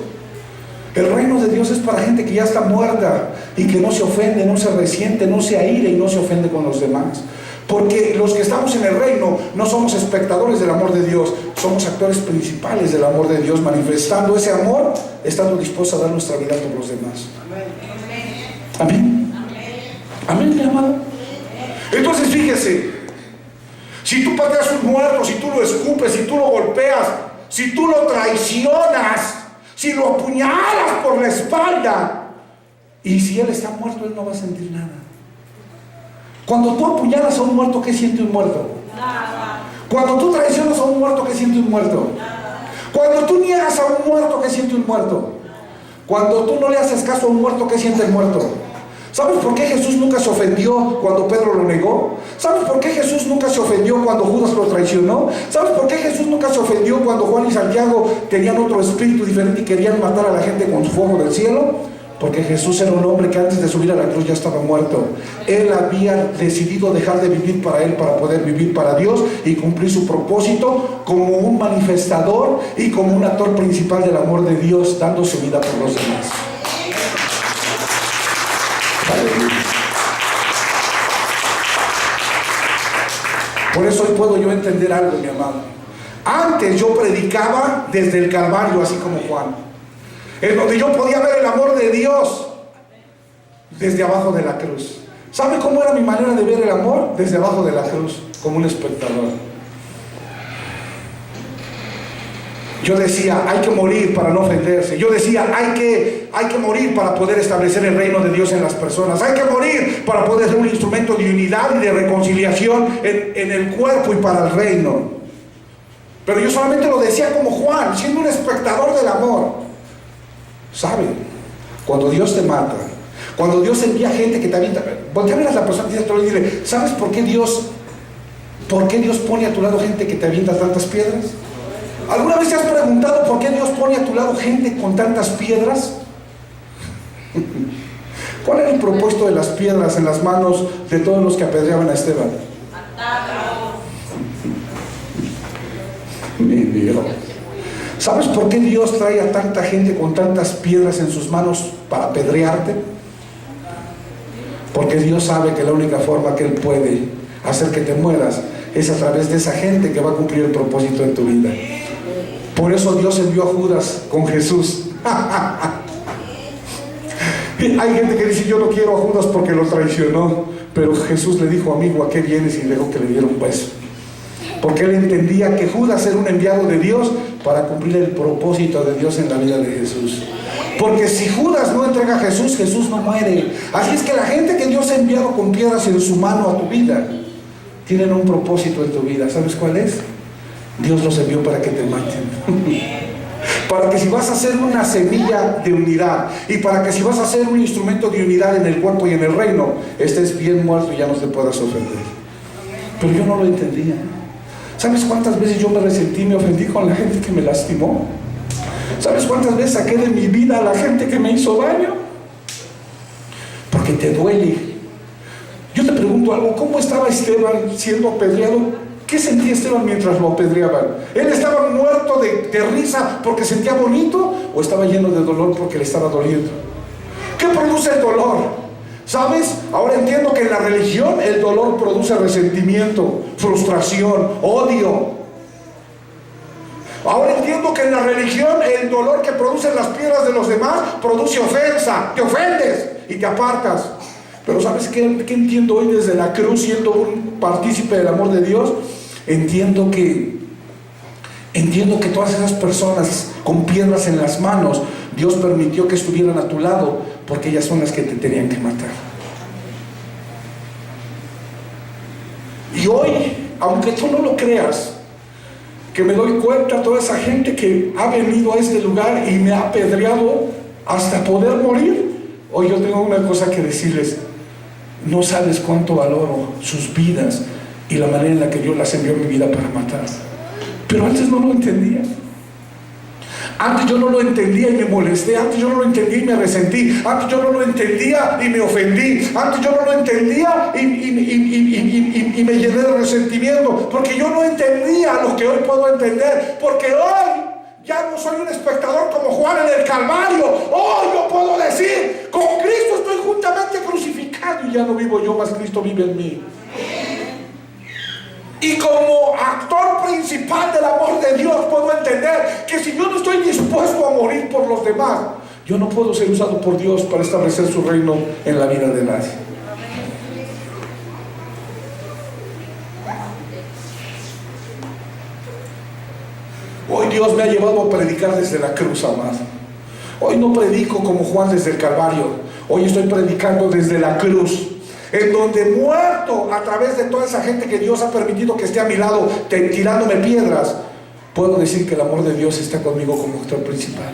El reino de Dios es para gente que ya está muerta y que no se ofende, no se resiente, no se aire y no se ofende con los demás. Porque los que estamos en el reino no somos espectadores del amor de Dios, somos actores principales del amor de Dios, manifestando ese amor, estando dispuestos a dar nuestra vida por los demás. Amén. Amén, mi amado. Entonces fíjese, si tú pateas un muerto, si tú lo escupes, si tú lo golpeas, si tú lo traicionas, si lo apuñalas por la espalda, y si él está muerto, él no va a sentir nada. Cuando tú apuñalas a un muerto, ¿qué siente un muerto? Nada. Cuando tú traicionas a un muerto, ¿qué siente un muerto? Nada. Cuando tú niegas a un muerto, ¿qué siente un muerto? Cuando tú no le haces caso a un muerto, ¿qué siente el muerto? ¿Sabes por qué Jesús nunca se ofendió cuando Pedro lo negó? ¿Sabes por qué Jesús nunca se ofendió cuando Judas lo traicionó? ¿Sabes por qué Jesús nunca se ofendió cuando Juan y Santiago tenían otro espíritu diferente y querían matar a la gente con fuego del cielo? Porque Jesús era un hombre que antes de subir a la cruz ya estaba muerto. Él había decidido dejar de vivir para Él para poder vivir para Dios y cumplir su propósito como un manifestador y como un actor principal del amor de Dios, dando su vida por los demás. Por eso hoy puedo yo entender algo, mi amado. Antes yo predicaba desde el Calvario, así como Juan, en donde yo podía ver el amor de Dios desde abajo de la cruz. ¿Sabe cómo era mi manera de ver el amor? Desde abajo de la cruz, como un espectador. Yo decía, hay que morir para no ofenderse. Yo decía, hay que morir para poder establecer el reino de Dios en las personas. Hay que morir para poder ser un instrumento de unidad y de reconciliación en el cuerpo y para el reino. Pero yo solamente lo decía como Juan, siendo un espectador del amor. ¿Sabe? Cuando Dios te mata, cuando Dios envía gente que te avienta, voltea a ver a la persona y dile, ¿sabes por qué Dios pone a tu lado gente que te avienta tantas piedras? ¿Alguna vez te has preguntado por qué Dios pone a tu lado gente con tantas piedras? ¿Cuál era el propósito de las piedras en las manos de todos los que apedreaban a Esteban? Mi Dios. ¿Sabes por qué Dios trae a tanta gente con tantas piedras en sus manos para apedrearte? Porque Dios sabe que la única forma que Él puede hacer que te mueras es a través de esa gente que va a cumplir el propósito en tu vida. Por eso Dios envió a Judas con Jesús. Hay gente que dice, yo no quiero a Judas porque lo traicionó, pero Jesús le dijo, amigo, ¿a qué vienes? Y le dijo que le diera un beso. Porque él entendía que Judas era un enviado de Dios para cumplir el propósito de Dios en la vida de Jesús. Porque si Judas no entrega a Jesús, Jesús no muere. Así es que la gente que Dios ha enviado con piedras en su mano a tu vida, tienen un propósito en tu vida. ¿Sabes cuál es? Dios los envió para que te maten. Para que si vas a ser una semilla de unidad, y para que si vas a ser un instrumento de unidad en el cuerpo y en el reino, estés bien muerto y ya no te puedas ofender. Pero yo no lo entendía. ¿Sabes cuántas veces yo me resentí, me ofendí con la gente que me lastimó? ¿Sabes cuántas veces saqué de mi vida a la gente que me hizo daño? Porque te duele. Yo te pregunto algo, ¿cómo estaba Esteban siendo apedreado? ¿Qué sentía Esteban mientras lo apedreaban? ¿Él estaba muerto de risa porque sentía bonito? ¿O estaba lleno de dolor porque le estaba doliendo? ¿Qué produce el dolor? ¿Sabes? Ahora entiendo que en la religión el dolor produce resentimiento, frustración, odio. Ahora entiendo que en la religión el dolor que producen las piedras de los demás produce ofensa. Te ofendes y te apartas. Pero ¿sabes qué entiendo hoy desde la cruz, siendo un partícipe del amor de Dios? Entiendo que todas esas personas con piedras en las manos, Dios permitió que estuvieran a tu lado, porque ellas son las que te tenían que matar. Y hoy, aunque tú no lo creas, que me doy cuenta de toda esa gente que ha venido a este lugar y me ha apedreado hasta poder morir, hoy yo tengo una cosa que decirles: no sabes cuánto valoro sus vidas y la manera en la que Dios las envió a mi vida para matar. Pero antes no lo entendía. Antes yo no lo entendía y me molesté. Antes yo no lo entendía y me resentí. Antes yo no lo entendía y me ofendí. Antes yo no lo entendía y me llené de resentimiento, porque yo no entendía lo que hoy puedo entender. Porque hoy ya no soy un espectador como Juan en el Calvario. Hoy yo puedo decir: con Cristo estoy juntamente crucificado, y ya no vivo yo, mas Cristo vive en mí. Y como actor principal del amor de Dios puedo entender que si yo no estoy dispuesto a morir por los demás, yo no puedo ser usado por Dios para establecer su reino en la vida de nadie. Hoy Dios me ha llevado a predicar desde la cruz, amado. Hoy no predico como Juan desde el Calvario. Hoy estoy predicando desde la cruz, en donde, muerto a través de toda esa gente que Dios ha permitido que esté a mi lado tirándome piedras, puedo decir que el amor de Dios está conmigo como actor principal.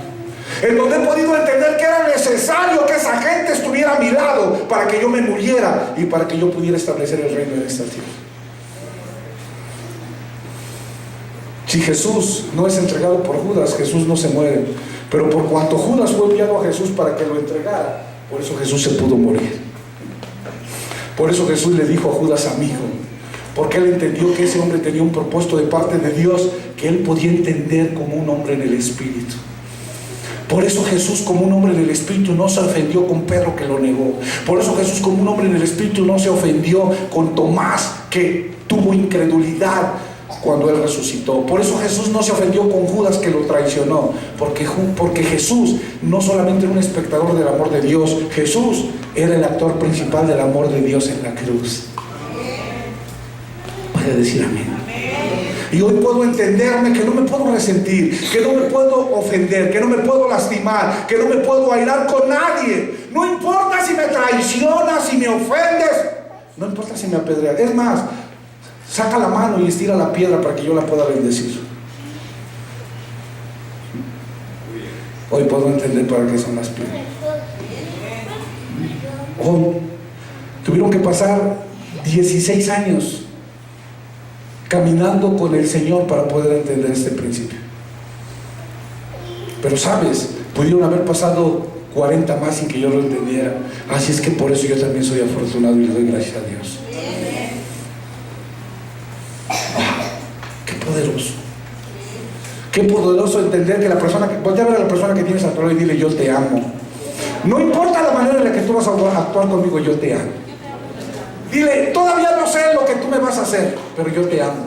En donde he podido entender que era necesario que esa gente estuviera a mi lado para que yo me muriera y para que yo pudiera establecer el reino en esta tierra. Si Jesús no es entregado por Judas, Jesús no se muere. Pero por cuanto Judas fue enviado a Jesús para que lo entregara, por eso Jesús se pudo morir. Por eso Jesús le dijo a Judas: amigo, porque él entendió que ese hombre tenía un propósito de parte de Dios que él podía entender como un hombre en el Espíritu. Por eso Jesús, como un hombre en el Espíritu, no se ofendió con Pedro, que lo negó. Por eso Jesús, como un hombre en el Espíritu, no se ofendió con Tomás, que tuvo incredulidad cuando él resucitó. Por eso Jesús no se ofendió con Judas, que lo traicionó, porque Jesús no solamente era un espectador del amor de Dios, Jesús era el actor principal del amor de Dios en la cruz. Puede decir amén. Y hoy puedo entenderme que no me puedo resentir, que no me puedo ofender, que no me puedo lastimar, que no me puedo airar con nadie. No importa si me traicionas, si me ofendes, no importa si me apedreas. Es más, saca la mano y estira la piedra para que yo la pueda bendecir. Hoy puedo entender para qué son las piedras. Hoy tuvieron que pasar 16 años caminando con el Señor para poder entender este principio. Pero sabes, pudieron haber pasado 40 más sin que yo lo entendiera. Así es que por eso yo también soy afortunado y le doy gracias a Dios. Qué poderoso. Qué poderoso entender que la persona que... Voltea a ver a la persona que tienes a tu lado y dile: yo te amo. No importa la manera en la que tú vas a actuar conmigo, yo te amo. Dile: todavía no sé lo que tú me vas a hacer, pero yo te amo.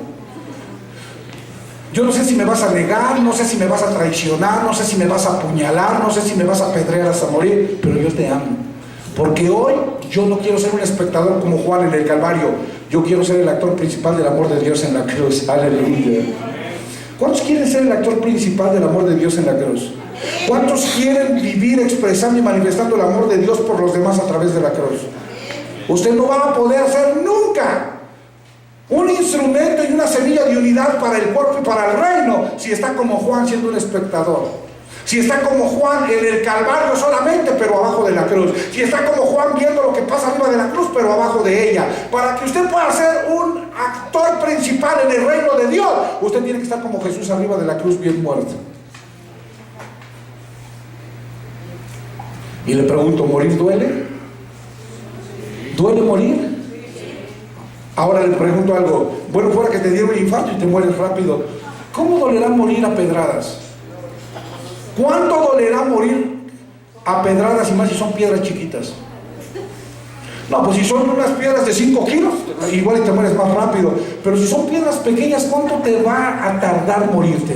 Yo no sé si me vas a negar, no sé si me vas a traicionar, no sé si me vas a apuñalar, no sé si me vas a apedrear hasta morir, pero yo te amo. Porque hoy yo no quiero ser un espectador como Juan en el Calvario. Yo quiero ser el actor principal del amor de Dios en la cruz. Aleluya. ¿Cuántos quieren ser el actor principal del amor de Dios en la cruz? ¿Cuántos quieren vivir expresando y manifestando el amor de Dios por los demás a través de la cruz? Usted no va a poder hacer nunca un instrumento y una semilla de unidad para el cuerpo y para el reino, si está como Juan siendo un espectador. Si está como Juan en el Calvario solamente, pero abajo de la cruz. Si está como Juan viendo lo que pasa arriba de la cruz, pero abajo de ella. Para que usted pueda ser un actor principal en el reino de Dios, usted tiene que estar como Jesús arriba de la cruz, bien muerto. Y le pregunto, ¿morir duele? ¿Duele morir? Ahora le pregunto algo. Bueno, fuera que te diera un infarto y te mueres rápido, ¿cómo dolerá morir a pedradas? ¿Cuánto dolerá morir a pedradas, y más si son piedras chiquitas? No, pues si son unas piedras de 5 kilos, igual y te mueres más rápido. Pero si son piedras pequeñas, ¿cuánto te va a tardar morirte?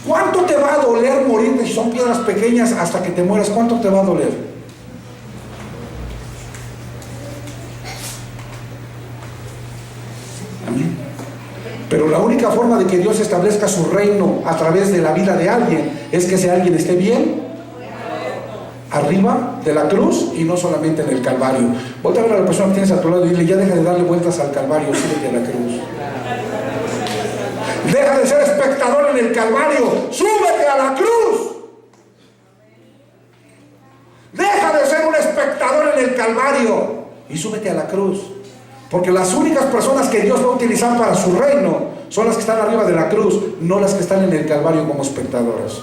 ¿Cuánto te va a doler morirte si son piedras pequeñas hasta que te mueras? ¿Cuánto te va a doler? Amén. Pero la única forma de que Dios establezca su reino a través de la vida de alguien es que ese alguien esté bien arriba de la cruz y no solamente en el Calvario. Volta a ver a la persona que tienes a tu lado y dile, ya deja de darle vueltas al Calvario, súbete a la cruz. Deja de ser espectador en el Calvario, súbete a la cruz. Deja de ser un espectador en el Calvario y súbete a la cruz. Porque las únicas personas que Dios va a utilizar para su reino son las que están arriba de la cruz, no las que están en el Calvario como espectadoras.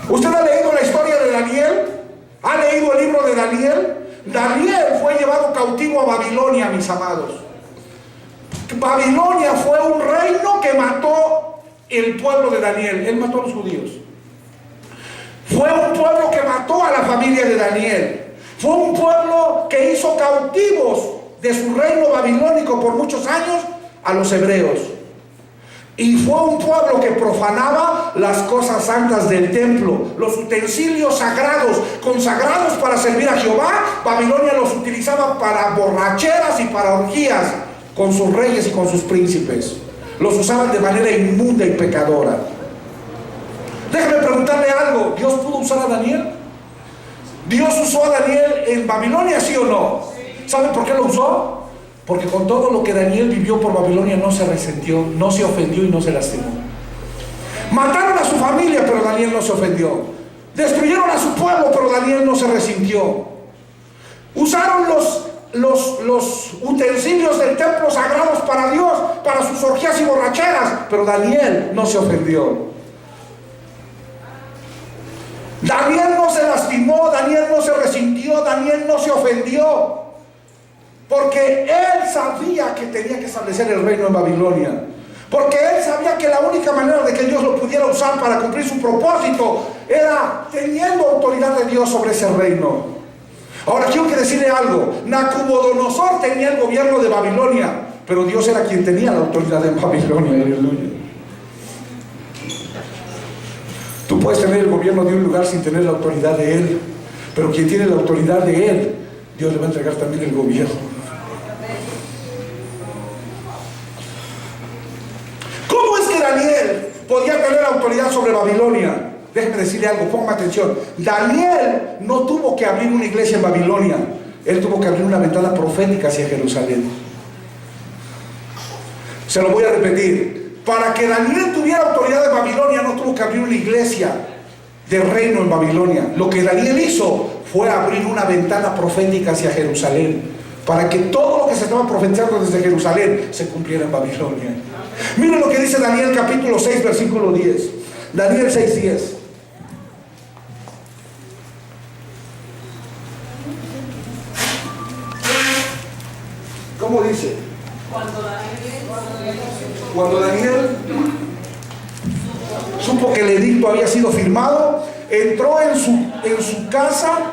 ¿Usted ha leído la historia de Daniel? ¿Ha leído el libro de Daniel? Daniel fue llevado cautivo a Babilonia, mis amados. Babilonia fue un reino que mató el pueblo de Daniel. Él mató a los judíos. Fue un pueblo que mató a la familia de Daniel. Fue un pueblo que hizo cautivos de su reino babilónico por muchos años a los hebreos. Y fue un pueblo que profanaba las cosas santas del templo, los utensilios sagrados, consagrados para servir a Jehová. Babilonia los utilizaba para borracheras y para orgías con sus reyes y con sus príncipes. Los usaban de manera inmunda y pecadora. Déjame preguntarle algo, ¿Dios pudo usar a Daniel? ¿Dios usó a Daniel en Babilonia, sí o no? ¿Saben por qué lo usó? Porque con todo lo que Daniel vivió por Babilonia no se resentió, no se ofendió y no se lastimó. Mataron a su familia, pero Daniel no se ofendió. Destruyeron a su pueblo, pero Daniel no se resintió. Usaron los utensilios del templo sagrados para Dios, para sus orgías y borracheras, pero Daniel no se ofendió. Daniel no se lastimó, Daniel no se resintió, Daniel no se ofendió. Porque él sabía que tenía que establecer el reino en Babilonia. Porque él sabía que la única manera de que Dios lo pudiera usar para cumplir su propósito era teniendo autoridad de Dios sobre ese reino. Ahora quiero que decirle algo. Nabucodonosor tenía el gobierno de Babilonia, pero Dios era quien tenía la autoridad en Babilonia. Aleluya. Tú puedes tener el gobierno de un lugar sin tener la autoridad de él, pero quien tiene la autoridad de él, Dios le va a entregar también el gobierno. ¿Cómo es que Daniel podía tener autoridad sobre Babilonia? Déjeme decirle algo, ponga atención. Daniel no tuvo que abrir una iglesia en Babilonia, él tuvo que abrir una ventana profética hacia Jerusalén. Se lo voy a repetir. Para que Daniel tuviera autoridad en Babilonia, no tuvo que abrir una iglesia de reino en Babilonia. Lo que Daniel hizo fue abrir una ventana profética hacia Jerusalén, para que todo lo que se estaba profetizando desde Jerusalén se cumpliera en Babilonia. Miren lo que dice Daniel capítulo 6 versículo 10. Daniel 6:10. ¿Cómo dice? Cuando Daniel supo que el edicto había sido firmado, entró en su casa,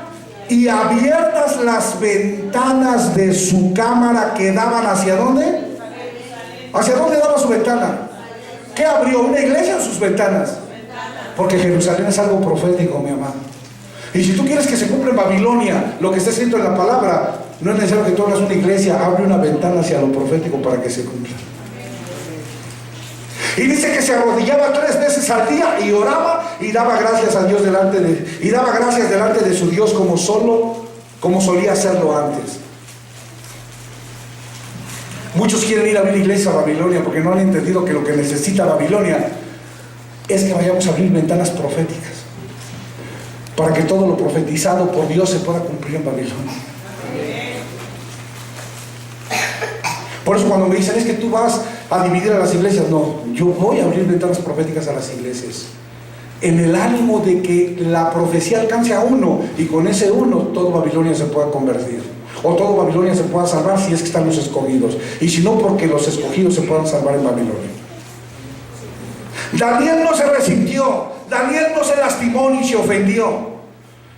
y abiertas las ventanas de su cámara que daban ¿hacia dónde? ¿Hacia dónde daba su ventana? ¿Qué abrió? ¿Una iglesia o sus ventanas? Porque Jerusalén es algo profético, mi amado. Y si tú quieres que se cumpla en Babilonia lo que está escrito en la palabra, no es necesario que tú abras una iglesia, abre una ventana hacia lo profético para que se cumpla. Y dice que se arrodillaba 3 veces al día y oraba y daba gracias a Dios delante de su Dios como solía hacerlo antes. Muchos quieren ir a abrir iglesia a Babilonia porque no han entendido que lo que necesita Babilonia es que vayamos a abrir ventanas proféticas para que todo lo profetizado por Dios se pueda cumplir en Babilonia. Por eso cuando me dicen es que tú vas a dividir a las iglesias, no, yo voy a abrir ventanas proféticas a las iglesias en el ánimo de que la profecía alcance a uno y con ese uno todo Babilonia se pueda convertir, o todo Babilonia se pueda salvar si es que están los escogidos, y si no, porque los escogidos se puedan salvar en Babilonia. Daniel no se resintió, Daniel no se lastimó ni se ofendió,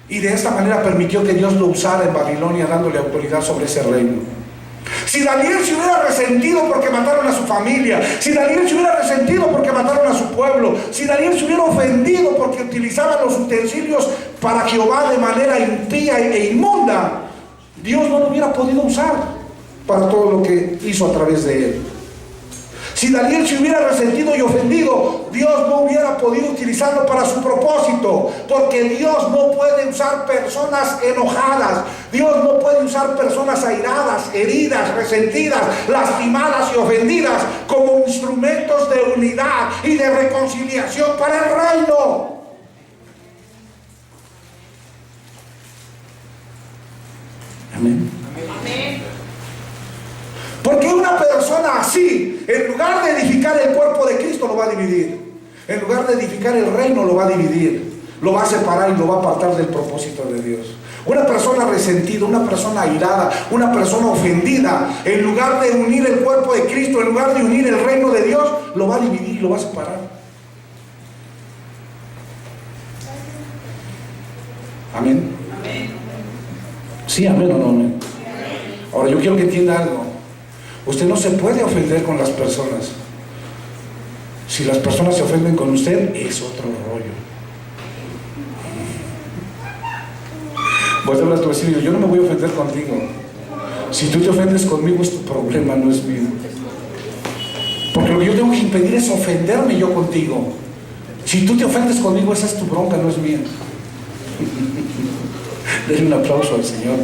y de esta manera permitió que Dios lo usara en Babilonia, dándole autoridad sobre ese reino. Si Daniel se hubiera resentido porque mataron a su familia, si Daniel se hubiera resentido porque mataron a su pueblo, si Daniel se hubiera ofendido porque utilizaban los utensilios para Jehová de manera impía e inmunda, Dios no lo hubiera podido usar para todo lo que hizo a través de él. Si Daniel se hubiera resentido y ofendido, Dios no hubiera podido utilizarlo para su propósito, porque Dios no puede usar personas enojadas, Dios no puede usar personas airadas, heridas, resentidas, lastimadas y ofendidas como instrumentos de unidad y de reconciliación para el reino. Amén. Amén. Porque una persona así, en lugar de edificar el cuerpo de Cristo, lo va a dividir. En lugar de edificar el reino, lo va a dividir. Lo va a separar y lo va a apartar del propósito de Dios. Una persona resentida, una persona airada, una persona ofendida, en lugar de unir el cuerpo de Cristo, en lugar de unir el reino de Dios, lo va a dividir y lo va a separar. Amén. Sí, amén o no amén. Ahora yo quiero que entienda algo. Usted no se puede ofender con las personas. Si las personas se ofenden con usted, es otro rollo. Voy a hablar a tu vecino, yo no me voy a ofender contigo. Si tú te ofendes conmigo, es tu problema, no es mío. Porque lo que yo tengo que impedir es ofenderme yo contigo. Si tú te ofendes conmigo, esa es tu bronca, no es mía. Denle un aplauso al Señor.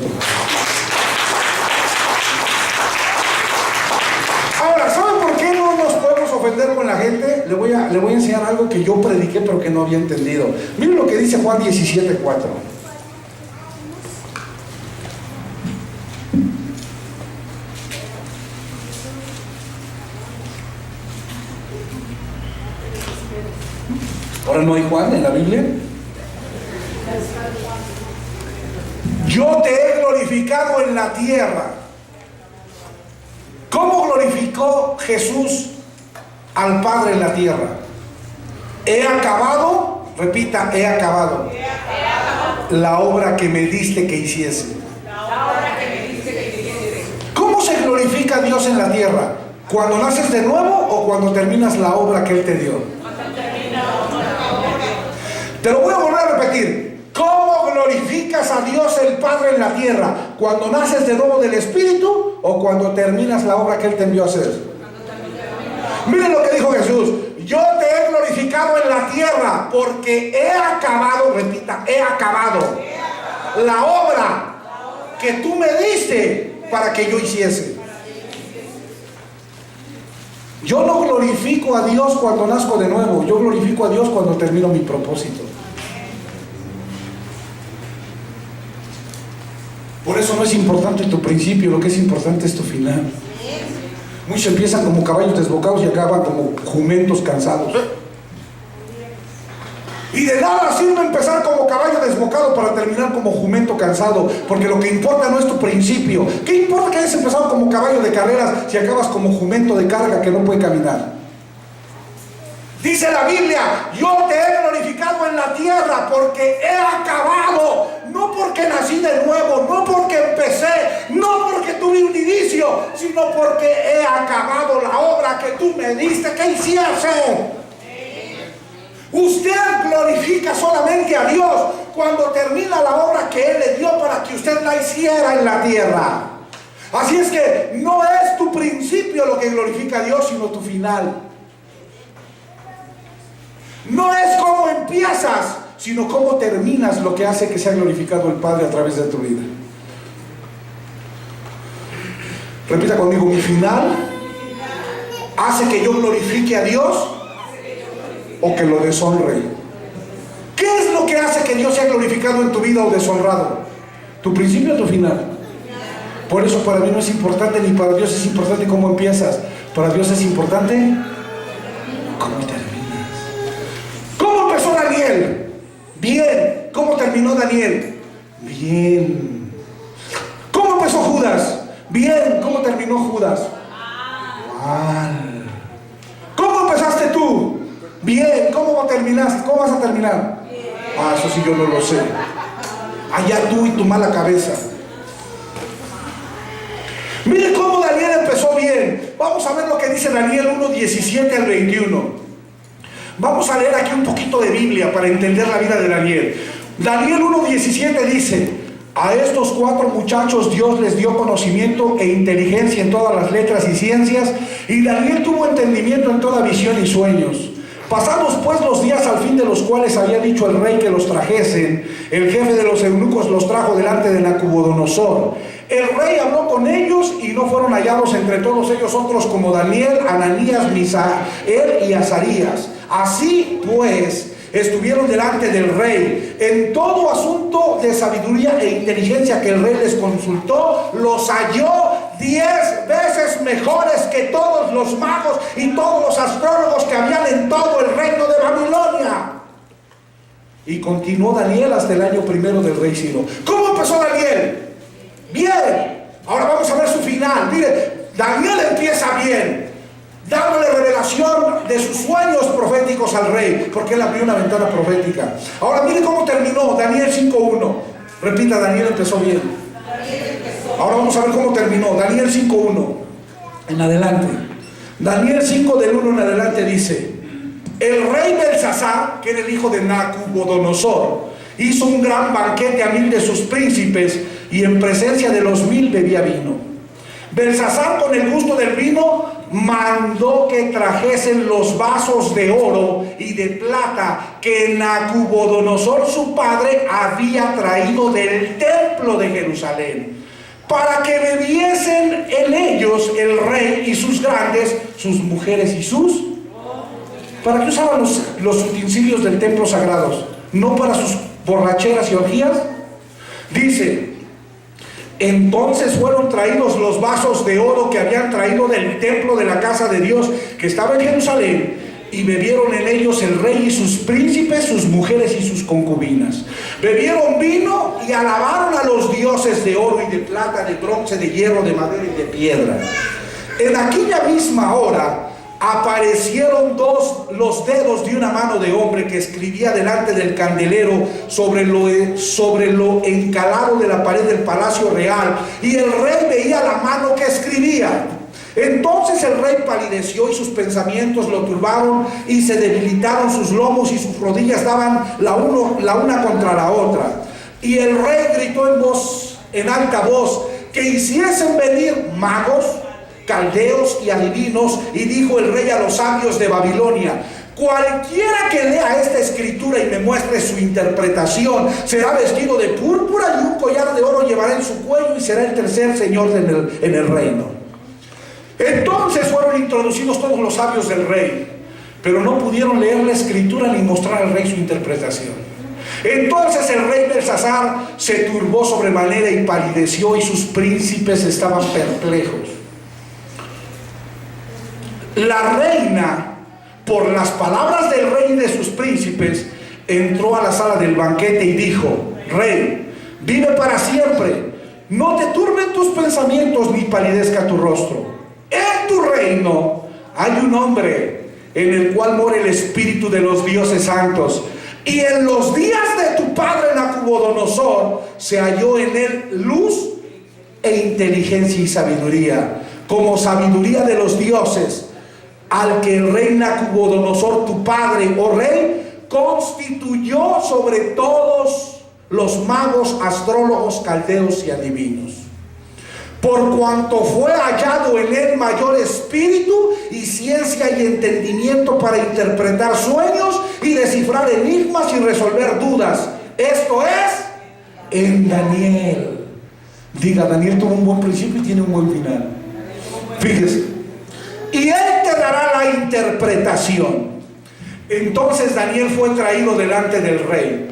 Ofender con la gente. Le voy a enseñar algo que yo prediqué pero que no había entendido. Miren lo que dice Juan 17:4. Ahora no hay Juan en la Biblia. Yo te he glorificado en la tierra. ¿Cómo glorificó Jesús al Padre en la tierra? He acabado, repita, he acabado la obra que me diste que hiciese. ¿Cómo se glorifica Dios en la tierra? ¿Cuando naces de nuevo o cuando terminas la obra que Él te dio? Te lo voy a volver a repetir. ¿Cómo glorificas a Dios el Padre en la tierra? ¿Cuando naces de nuevo del Espíritu o cuando terminas la obra que Él te envió a hacer? Miren lo que dijo Jesús. Yo te he glorificado en la tierra porque he acabado, repita, he acabado la obra que tú me diste para que yo hiciese. Yo no glorifico a Dios cuando nazco de nuevo, yo glorifico a Dios cuando termino mi propósito. Por eso no es importante tu principio, lo que es importante es tu final. Muchos empiezan como caballos desbocados y acaban como jumentos cansados. Y de nada sirve empezar como caballo desbocado para terminar como jumento cansado, porque lo que importa no es tu principio. ¿Qué importa que hayas empezado como caballo de carreras si acabas como jumento de carga que no puede caminar? Dice la Biblia, yo te he glorificado en la tierra porque he acabado, no porque nací de nuevo, no porque empecé, no porque tuve un inicio, sino porque he acabado la obra que tú me diste que hiciese. Usted glorifica solamente a Dios cuando termina la obra que Él le dio para que usted la hiciera en la tierra. Así es que no es tu principio lo que glorifica a Dios, sino tu final. No es cómo empiezas, sino cómo terminas lo que hace que sea glorificado el Padre a través de tu vida. Repita conmigo, mi final hace que yo glorifique a Dios o que lo deshonre. ¿Qué es lo que hace que Dios sea glorificado en tu vida o deshonrado? ¿Tu principio o tu final? Por eso para mí no es importante, ni para Dios es importante cómo empiezas. Para Dios es importante cómo terminas. ¿Cómo empezó Daniel? Bien. ¿Cómo terminó Daniel? Bien. ¿Cómo empezó Judas? Bien. ¿Cómo terminó Judas? Mal. ¿Cómo empezaste tú? Bien. ¿Cómo terminaste? ¿Cómo vas a terminar? Ah, eso sí yo no lo sé. Allá tú y tu mala cabeza. Mire cómo Daniel empezó bien. Vamos a ver lo que dice Daniel 1:17 al 21. Vamos a leer aquí un poquito de Biblia para entender la vida de Daniel. Daniel 1:17 dice: a estos 4 muchachos Dios les dio conocimiento e inteligencia en todas las letras y ciencias, y Daniel tuvo entendimiento en toda visión y sueños. Pasados pues los días al fin de los cuales había dicho el rey que los trajesen, el jefe de los eunucos los trajo delante de Nabucodonosor. El rey habló con ellos y no fueron hallados entre todos ellos otros como Daniel, Ananías, Misael y Azarías. Así pues estuvieron delante del rey. En todo asunto de sabiduría e inteligencia que el rey les consultó, los halló 10 veces mejores que todos los magos y todos los astrólogos que habían en todo el reino de Babilonia. Y continuó Daniel hasta el año primero del rey Ciro. ¿Cómo empezó Daniel? Bien. Ahora vamos a ver su final. Mire, Daniel empieza bien, dándole revelación de sus sueños proféticos al rey, porque él abrió una ventana profética. Ahora mire cómo terminó Daniel 5:1. Repita, Daniel empezó bien. Ahora vamos a ver cómo terminó Daniel 5:1 en adelante. Daniel 5 del 1 en adelante dice: el rey Belsasar, que era el hijo de Nabucodonosor, hizo un gran banquete a 1000 de sus príncipes, y en presencia de los 1000 bebía vino. Belsasar, con el gusto del vino, mandó que trajesen los vasos de oro y de plata que Nabucodonosor su padre había traído del templo de Jerusalén, para que bebiesen en ellos el rey y sus grandes, sus mujeres y sus... ¿Para qué usaban los utensilios del templo sagrados? ¿No para sus borracheras y orgías? Dice: entonces fueron traídos los vasos de oro que habían traído del templo de la casa de Dios que estaba en Jerusalén, y bebieron en ellos el rey y sus príncipes, sus mujeres y sus concubinas. Bebieron vino y alabaron a los dioses de oro y de plata, de bronce, de hierro, de madera y de piedra. En aquella misma hora aparecieron los dedos de una mano de hombre que escribía delante del candelero sobre lo encalado de la pared del palacio real, y el rey veía la mano que escribía. Entonces el rey palideció y sus pensamientos lo turbaron, y se debilitaron sus lomos y sus rodillas daban la una contra la otra. Y el rey gritó en alta voz que hiciesen venir magos, caldeos y adivinos, y dijo el rey a los sabios de Babilonia: cualquiera que lea esta escritura y me muestre su interpretación será vestido de púrpura, y un collar de oro llevará en su cuello, y será el tercer señor en el reino. Entonces fueron introducidos todos los sabios del rey, pero no pudieron leer la escritura ni mostrar al rey su interpretación. Entonces el rey Belsasar se turbó sobremanera y palideció, y sus príncipes estaban perplejos. La reina, por las palabras del rey y de sus príncipes, entró a la sala del banquete y dijo: rey, vive para siempre, no te turben tus pensamientos ni palidezca tu rostro. En tu reino hay un hombre en el cual mora el espíritu de los dioses santos, y en los días de tu padre Nabucodonosor se halló en él luz e inteligencia y sabiduría, como sabiduría de los dioses, al que el rey Nabucodonosor tu padre, oh rey, constituyó sobre todos los magos, astrólogos, caldeos y adivinos, por cuanto fue hallado en él mayor espíritu y ciencia y entendimiento para interpretar sueños y descifrar enigmas y resolver dudas. Esto es en Daniel. Diga, Daniel tuvo un buen principio y tiene un buen final. Fíjese. Y él te dará la interpretación. Entonces Daniel fue traído delante del rey.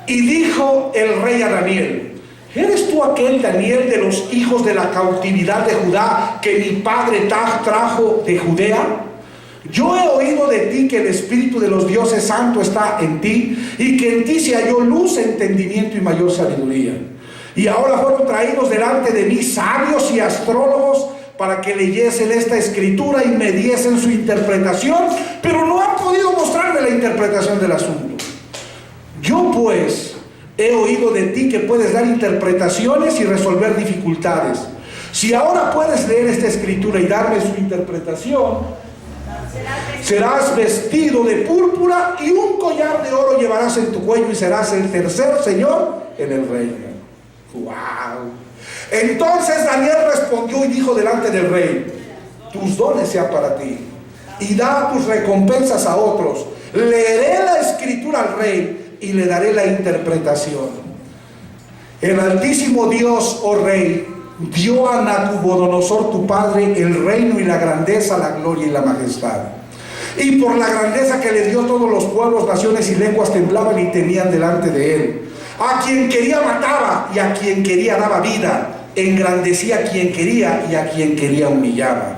Y dijo el rey a Daniel: ¿eres tú aquel Daniel de los hijos de la cautividad de Judá que mi padre trajo de Judea? Yo he oído de ti que el espíritu de los dioses santos está en ti, y que en ti se halló luz, entendimiento y mayor sabiduría. Y ahora fueron traídos delante de mí sabios y astrólogos para que leyesen esta escritura y me diesen su interpretación, pero no han podido mostrarme la interpretación del asunto. Yo pues he oído de ti que puedes dar interpretaciones y resolver dificultades. Si ahora puedes leer esta escritura y darme su interpretación, serás vestido de púrpura y un collar de oro llevarás en tu cuello y serás el tercer señor en el reino. ¡Wow! Entonces Daniel respondió y dijo delante del rey: tus dones sean para ti y da tus recompensas a otros. Leeré la escritura al rey y le daré la interpretación. El Altísimo Dios, oh rey, dio a Nabucodonosor tu padre el reino y la grandeza, la gloria y la majestad. Y por la grandeza que le dio, todos los pueblos, naciones y lenguas temblaban y temían delante de él. A quien quería mataba, y a quien quería daba vida. Engrandecía a quien quería, y a quien quería humillaba.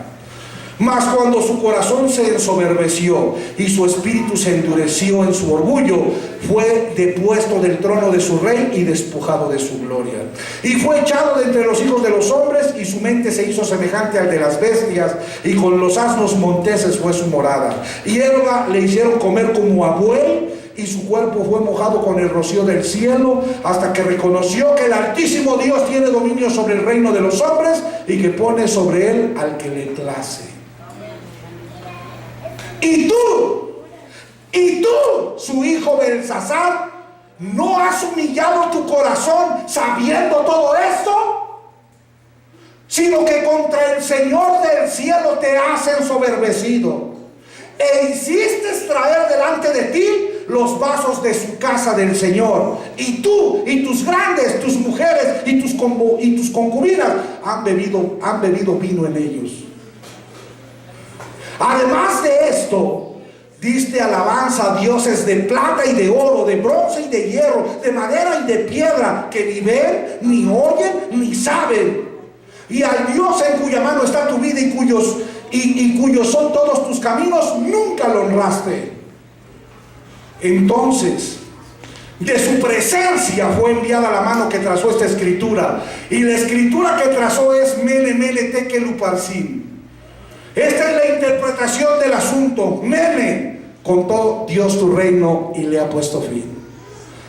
Mas cuando su corazón se ensoberbeció y su espíritu se endureció en su orgullo, fue depuesto del trono de su rey y despojado de su gloria. Y fue echado de entre los hijos de los hombres, y su mente se hizo semejante al de las bestias, y con los asnos monteses fue su morada. Hierba le hicieron comer como a buey, y su cuerpo fue mojado con el rocío del cielo, hasta que reconoció que el Altísimo Dios tiene dominio sobre el reino de los hombres, y que pone sobre él al que le place. Y tú, su hijo Belsasar, ¿no has humillado tu corazón sabiendo todo esto? Sino que contra el Señor del cielo te has ensoberbecido, e hiciste traer delante de ti los vasos de su casa del Señor. Y tú y tus grandes, tus mujeres y tus concubinas han bebido vino en ellos. Además de esto, diste alabanza a dioses de plata y de oro, de bronce y de hierro, de madera y de piedra, que ni ven, ni oyen, ni saben. Y al Dios en cuya mano está tu vida y cuyos son todos tus caminos, nunca lo honraste. Entonces, de su presencia fue enviada la mano que trazó esta escritura. Y la escritura que trazó es Mene, Mene, Tekel, Uparsin. Esta es la interpretación del asunto. Mene, contó Dios tu reino y le ha puesto fin.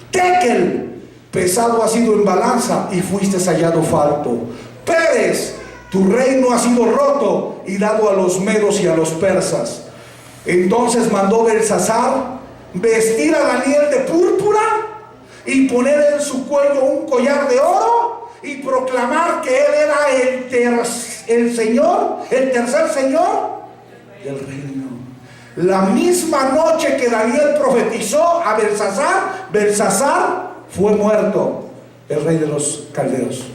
Tekel, pesado ha sido en balanza y fuiste hallado falto. Peres, tu reino ha sido roto y dado a los medos y a los persas. Entonces mandó Belsasar vestir a Daniel de púrpura y poner en su cuello un collar de oro y proclamar que él era el Señor, el tercer Señor del reino. La misma noche que Daniel profetizó a Belsasar fue muerto el rey de los caldeos.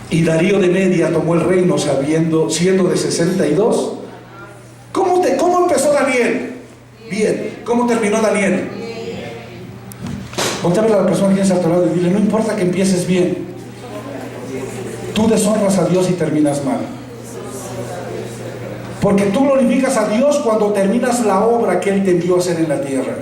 Y Darío de Media tomó el reino siendo de 62. ¿Cómo empezó Daniel? Bien. ¿Cómo terminó Daniel? Ponte a ver a la persona que está a tu lado y dile: no importa que empieces bien, tú deshonras a Dios y terminas mal. Porque tú glorificas a Dios cuando terminas la obra que Él te envió a hacer en la tierra.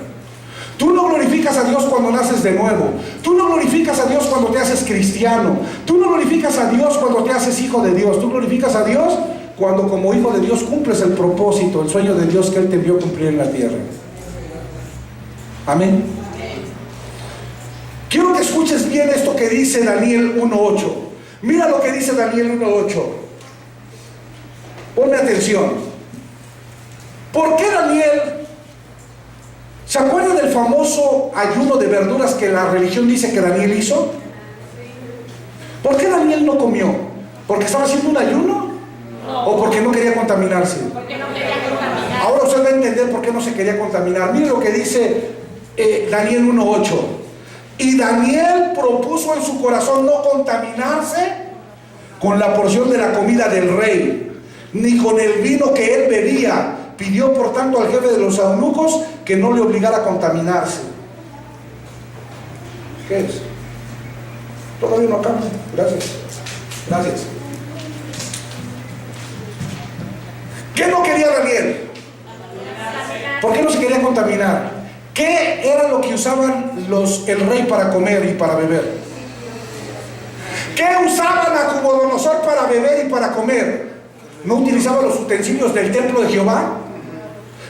Tú no glorificas a Dios cuando naces de nuevo. Tú no glorificas a Dios cuando te haces cristiano. Tú no glorificas a Dios cuando te haces hijo de Dios. Tú glorificas a Dios cuando como hijo de Dios cumples el propósito, el sueño de Dios que Él te envió a cumplir en la tierra. Amén. Quiero que escuches bien esto que dice Daniel 1:8. Mira lo que dice Daniel 1:8. Ponme atención. ¿Por qué Daniel? ¿Se acuerdan del famoso ayuno de verduras que la religión dice que Daniel hizo? ¿Por qué Daniel no comió? ¿Porque estaba haciendo un ayuno? ¿O porque no quería contaminarse? Porque no quería contaminar. Ahora usted va a entender por qué no se quería contaminar. Mire lo que dice Daniel 1:8. Y Daniel propuso en su corazón no contaminarse con la porción de la comida del rey, ni con el vino que él bebía. Pidió por tanto al jefe de los eunucos que no le obligara a contaminarse. ¿Qué es? Todavía no acaba. Gracias. Gracias. ¿Qué no quería Daniel? ¿Por qué no se quería contaminar? ¿Qué era lo que usaban el rey para comer y para beber? ¿Qué usaban Nabucodonosor para beber y para comer? ¿No utilizaba los utensilios del templo de Jehová?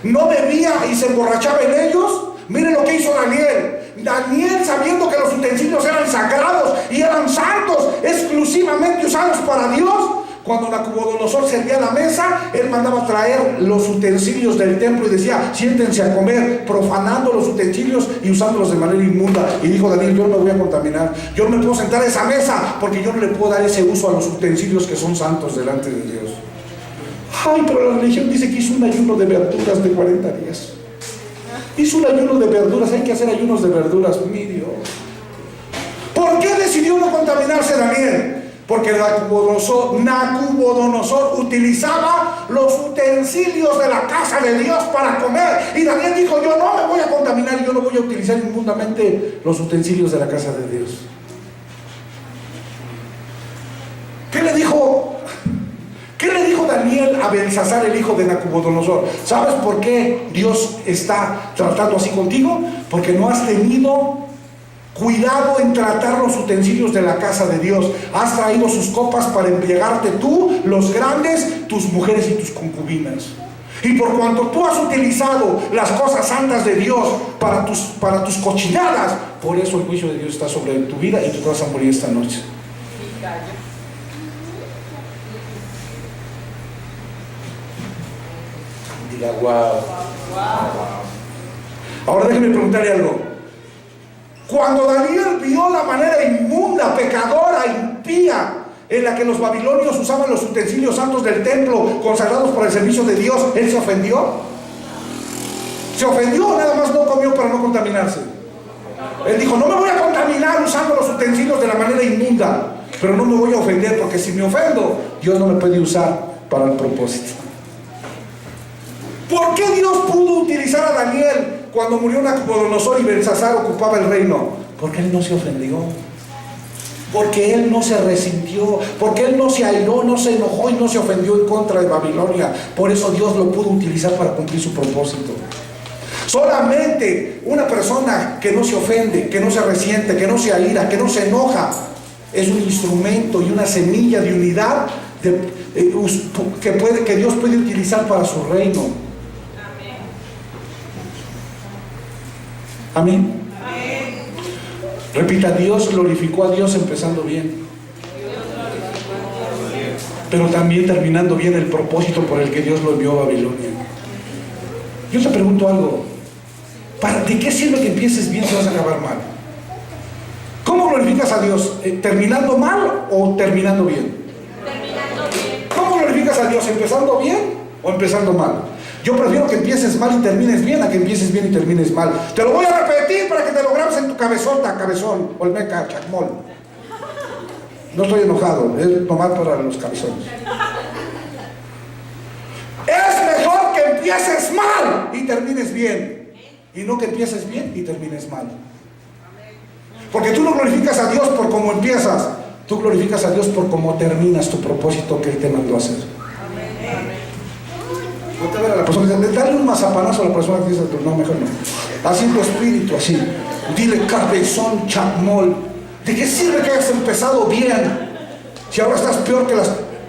¿No bebía y se emborrachaba en ellos? Miren lo que hizo Daniel. Daniel, sabiendo que los utensilios eran sagrados y eran santos, exclusivamente usados para Dios, cuando Nabucodonosor servía la mesa, él mandaba traer los utensilios del templo y decía: siéntense a comer, profanando los utensilios y usándolos de manera inmunda. Y dijo Daniel: yo no me voy a contaminar, yo no me puedo sentar a esa mesa porque yo no le puedo dar ese uso a los utensilios que son santos delante de Dios. Ay, pero la religión dice que hizo un ayuno de verduras de 40 días. Hizo un ayuno de verduras, hay que hacer ayunos de verduras, mi Dios. ¿Por qué decidió no contaminarse Daniel? Porque Nabucodonosor utilizaba los utensilios de la casa de Dios para comer. Y Daniel dijo: yo no me voy a contaminar, yo no voy a utilizar inmundamente los utensilios de la casa de Dios. ¿Qué le dijo Daniel a Belsasar, el hijo de Nabucodonosor? ¿Sabes por qué Dios está tratando así contigo? Porque no has tenido cuidado en tratar los utensilios de la casa de Dios. Has traído sus copas para embriagarte tú, los grandes, tus mujeres y tus concubinas. Y por cuanto tú has utilizado las cosas santas de Dios para tus cochinadas, por eso el juicio de Dios está sobre tu vida y tú vas a morir esta noche. Diga: wow. Ahora déjeme preguntarle algo. Cuando Daniel vio la manera inmunda, pecadora, impía en la que los babilonios usaban los utensilios santos del templo consagrados para el servicio de Dios, ¿él se ofendió? ¿Se ofendió o nada más no comió para no contaminarse? Él dijo: no me voy a contaminar usando los utensilios de la manera inmunda, pero no me voy a ofender, porque si me ofendo, Dios no me puede usar para el propósito. ¿Por qué Dios pudo utilizar a Daniel cuando murió Nabucodonosor y Belsasar ocupaba el reino? Porque él no se ofendió, porque él no se resintió, porque él no se airó, no se enojó y no se ofendió en contra de Babilonia. Por eso Dios lo pudo utilizar para cumplir su propósito. Solamente una persona que no se ofende, que no se resiente, que no se aira, que no se enoja, es un instrumento y una semilla de unidad que Dios puede utilizar para su reino. Amén. Repita: Dios glorificó a Dios empezando bien, pero también terminando bien el propósito por el que Dios lo envió a Babilonia. Yo te pregunto algo: ¿de qué sirve que empieces bien si vas a acabar mal? ¿Cómo glorificas a Dios? ¿Terminando mal o terminando bien? Terminando bien. ¿Cómo glorificas a Dios? ¿Empezando bien o empezando mal? Yo prefiero que empieces mal y termines bien a que empieces bien y termines mal. Te lo voy a repetir para que te lo grabes en tu cabezón, olmeca, chacmol. No estoy enojado, es nomás para los cabezones. Es mejor que empieces mal y termines bien, y no que empieces bien y termines mal. Porque tú no glorificas a Dios por cómo empiezas, tú glorificas a Dios por cómo terminas tu propósito que Él te mandó a hacer. Ponte a ver a la persona, dale un mazapanazo a la persona que dice: no, mejor no. Así tu espíritu, así. Dile: cabezón, chacmol. ¿De qué sirve que hayas empezado bien si ahora estás peor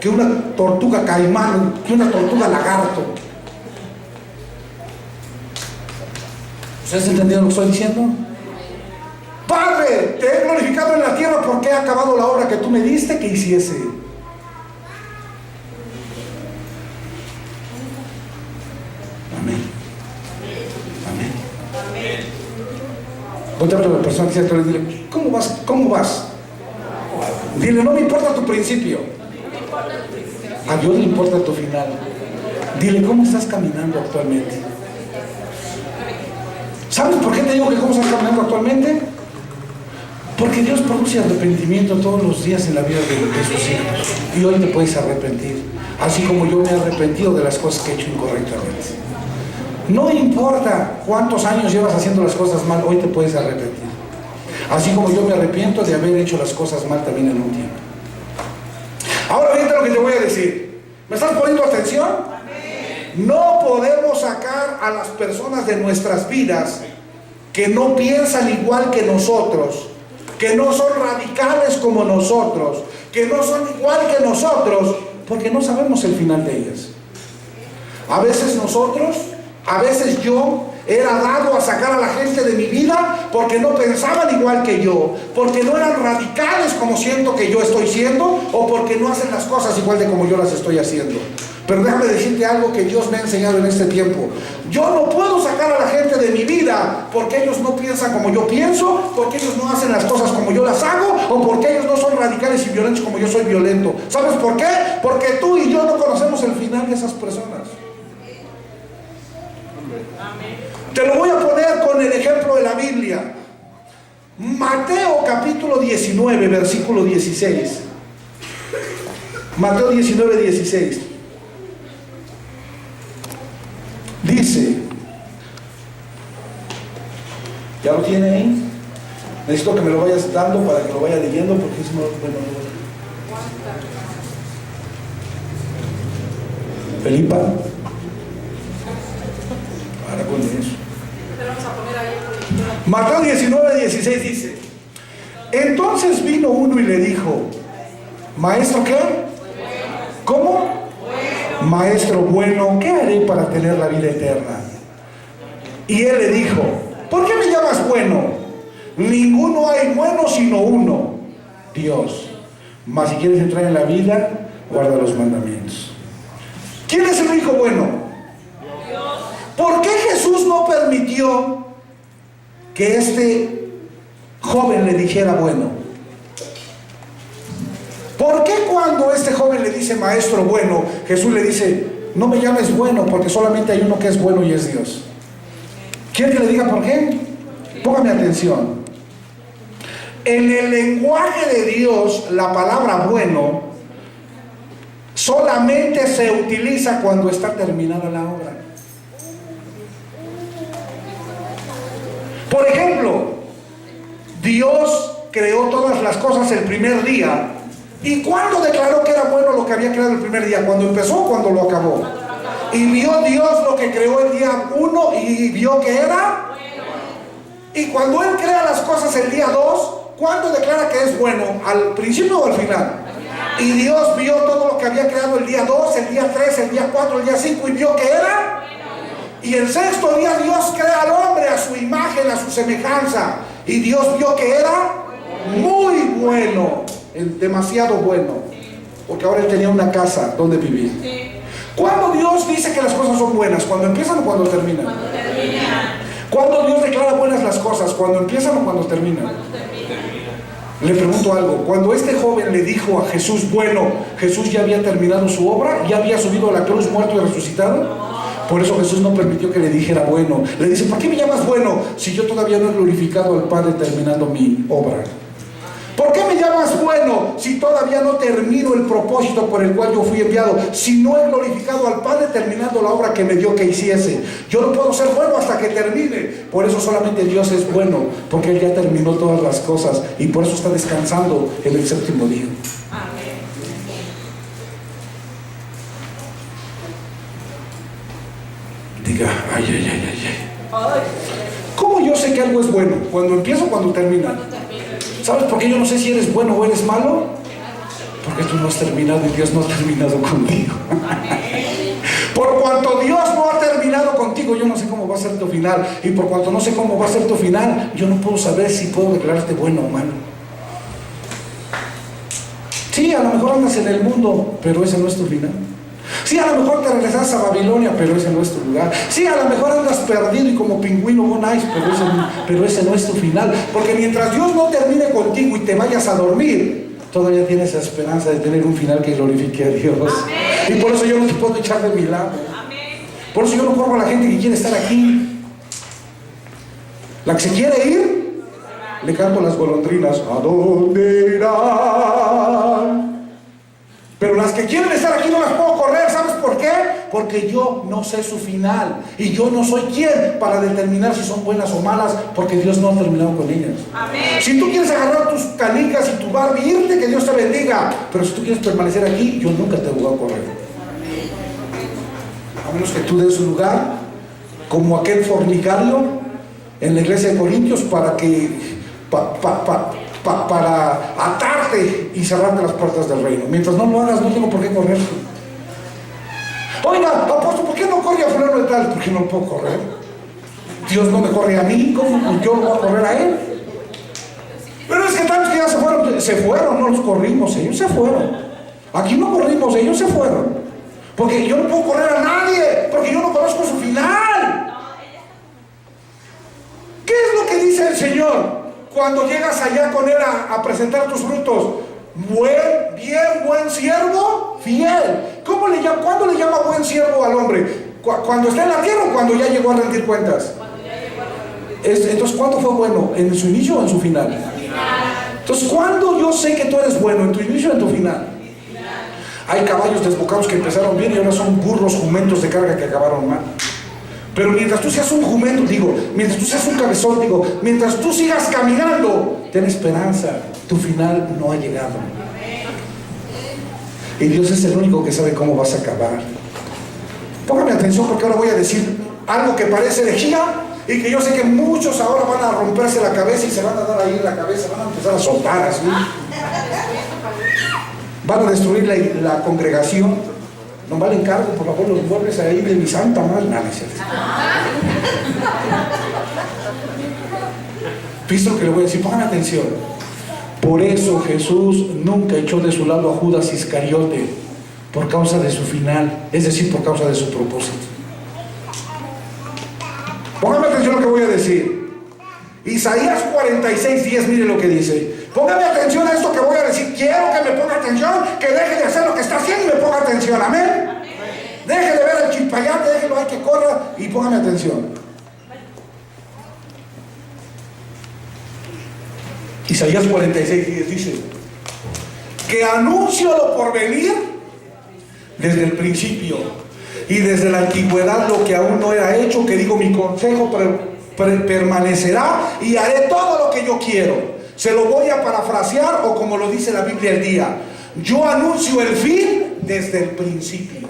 que una tortuga caimán, que una tortuga lagarto? ¿Ustedes entendieron lo que estoy diciendo? Padre, te he glorificado en la tierra porque he acabado la obra que tú me diste que hiciese. Amén. Amén. Ponte a ver a la persona que dice: dile: ¿cómo vas? ¿Cómo vas? Dile: no me importa tu principio, a Dios le importa tu final. Dile: ¿cómo estás caminando actualmente? ¿Sabes por qué te digo que cómo estás caminando actualmente? Porque Dios produce arrepentimiento todos los días en la vida de sus hijos. Y hoy te puedes arrepentir, así como yo me he arrepentido de las cosas que he hecho incorrectamente. No importa cuántos años llevas haciendo las cosas mal, hoy te puedes arrepentir. Así como yo me arrepiento de haber hecho las cosas mal también en un tiempo. Ahora fíjate lo que te voy a decir. ¿Me estás poniendo atención? No podemos sacar a las personas de nuestras vidas que no piensan igual que nosotros, que no son radicales como nosotros, que no son igual que nosotros, porque no sabemos el final de ellas. A veces yo era dado a sacar a la gente de mi vida porque no pensaban igual que yo, porque no eran radicales como siento que yo estoy siendo, o porque no hacen las cosas igual de como yo las estoy haciendo. Pero déjame decirte algo que Dios me ha enseñado en este tiempo. Yo no puedo sacar a la gente de mi vida porque ellos no piensan como yo pienso, porque ellos no hacen las cosas como yo las hago, o porque ellos no son radicales y violentos como yo soy violento. ¿Sabes por qué? Porque tú y yo no conocemos el final de esas personas. Te lo voy a poner con el ejemplo de la Biblia. Mateo capítulo 19, versículo 16. Mateo 19, 16. Dice, ¿ya lo tiene ahí? Necesito que me lo vayas dando para que lo vaya leyendo, porque es bueno. Felipa, para con eso. Mateo 19, 16 dice: entonces vino uno y le dijo, ¿maestro qué? ¿Cómo? Maestro bueno, ¿qué haré para tener la vida eterna? Y él le dijo, ¿por qué me llamas bueno? Ninguno hay bueno sino uno, Dios. Mas si quieres entrar en la vida, guarda los mandamientos. ¿Quién es el único bueno? Dios. ¿Por qué Jesús no permitió que este joven le dijera bueno? ¿Por qué cuando este joven le dice maestro bueno, Jesús le dice, no me llames bueno, porque solamente hay uno que es bueno y es Dios? ¿Quiere que le diga por qué? Póngame atención. En el lenguaje de Dios, la palabra bueno solamente se utiliza cuando está terminada la obra. Por ejemplo, Dios creó todas las cosas el primer día. ¿Y cuándo declaró que era bueno lo que había creado el primer día? ¿Cuando empezó o cuando lo acabó? Y vio Dios lo que creó el día 1 y vio que era bueno. Y cuando Él crea las cosas el día 2, ¿cuándo declara que es bueno? ¿Al principio o al final? Y Dios vio todo lo que había creado el día 2, el día 3, el día 4, el día 5 y vio que era bueno. Y el sexto día Dios crea al hombre a su imagen, a su semejanza. Y Dios vio que era muy bueno. Demasiado bueno, porque ahora él tenía una casa donde vivir. ¿Cuándo Dios dice que las cosas son buenas? ¿Cuando empiezan o cuando terminan? Cuando terminan. ¿Cuándo Dios declara buenas las cosas? ¿Cuando empiezan o cuando terminan? Cuando terminan. Le pregunto algo. Cuando este joven le dijo a Jesús bueno, ¿Jesús ya había terminado su obra? ¿Ya había subido a la cruz, muerto y resucitado? Por eso Jesús no permitió que le dijera bueno. Le dice, ¿por qué me llamas bueno si yo todavía no he glorificado al Padre terminando mi obra? ¿Por qué me llamas bueno si todavía no termino el propósito por el cual yo fui enviado? Si no he glorificado al Padre terminando la obra que me dio que hiciese. Yo no puedo ser bueno hasta que termine. Por eso solamente Dios es bueno, porque Él ya terminó todas las cosas y por eso está descansando en el séptimo día. Amén. Diga, ay, ay, ay, ay, ay. ¿Cómo yo sé que algo es bueno? ¿Cuando empieza o cuando termina? ¿Sabes por qué yo no sé si eres bueno o eres malo? Porque tú no has terminado y Dios no ha terminado contigo. Por cuanto Dios no ha terminado contigo, yo no sé cómo va a ser tu final. Y por cuanto no sé cómo va a ser tu final, yo no puedo saber si puedo declararte bueno o malo. Sí, a lo mejor andas en el mundo, pero ese no es tu final. Sí, a lo mejor te regresas a Babilonia, pero ese no es tu lugar. Sí, a lo mejor andas perdido y como pingüino on ice, pero ese no es tu final. Porque mientras Dios no termine contigo y te vayas a dormir, todavía tienes la esperanza de tener un final que glorifique a Dios. Amén. Y por eso yo no te puedo echar de mi lado. Amén. Por eso yo no corro a la gente que quiere estar aquí. La que se quiere ir, Le canto a las golondrinas, ¿a dónde irán? Pero las que quieren estar aquí no las puedo correr, ¿sabes por qué? Porque yo no sé su final. Y yo no soy quien para determinar si son buenas o malas, porque Dios no ha terminado con ellas. Amén. Si tú quieres agarrar tus canicas y tu Barbie y irte, que Dios te bendiga. Pero si tú quieres permanecer aquí, yo nunca te voy a correr. A menos que tú des un lugar, como aquel fornicario en la iglesia de Corintios, para que para atarte y cerrarte las puertas del reino. Mientras no lo hagas, no tengo por qué correr. Oiga, apóstol, ¿por qué no corre a fulano de tal? ¿Por qué no lo puedo correr? Dios no me corre a mí, ¿cómo yo lo voy a correr a él? Pero es que tantos que ya se fueron, no los corrimos, ellos se fueron. Aquí no corrimos, ellos se fueron. Porque yo no puedo correr a nadie, porque yo no conozco su final. ¿Qué es lo que dice el Señor cuando llegas allá con Él a presentar tus frutos? Buen siervo, fiel. ¿Cuándo le llama buen siervo al hombre? ¿Cuando está en la tierra o cuando ya llegó a rendir cuentas? Entonces, ¿cuándo fue bueno? ¿En su inicio o en su final? Entonces, ¿cuándo yo sé que tú eres bueno? ¿En tu inicio o en tu final? Hay caballos desbocados que empezaron bien y ahora son burros jumentos de carga que acabaron mal. Pero mientras tú seas un jumento, mientras tú seas un cabezón, mientras tú sigas caminando, ten esperanza, tu final no ha llegado. Y Dios es el único que sabe cómo vas a acabar. Póngame atención, porque ahora voy a decir algo que parece herejía y que yo sé que muchos ahora van a romperse la cabeza y se van a dar ahí en la cabeza, van a empezar a soltar así. Van a destruir la congregación. No vale encargo, por favor, los vuelves ahí de mi santa madre. No, ¿viste lo que le voy a decir? Pongan atención. Por eso Jesús nunca echó de su lado a Judas Iscariote, por causa de su final, es decir, por causa de su propósito. Póngame atención a lo que voy a decir. Isaías 46:10, mire lo que dice. Póngame atención a esto que voy a decir. Quiero que me ponga atención, que deje de hacer lo que está haciendo y me ponga atención. Amén. Deje de ver el chilpayate, déjelo ahí que corra y póngame atención. Isaías 46:10 dice: que anuncio lo por venir desde el principio y desde la antigüedad lo que aún no era hecho, que digo mi consejo permanecerá y haré todo lo que yo quiero. Se lo voy a parafrasear, o como lo dice la Biblia el día: yo anuncio el fin desde el principio.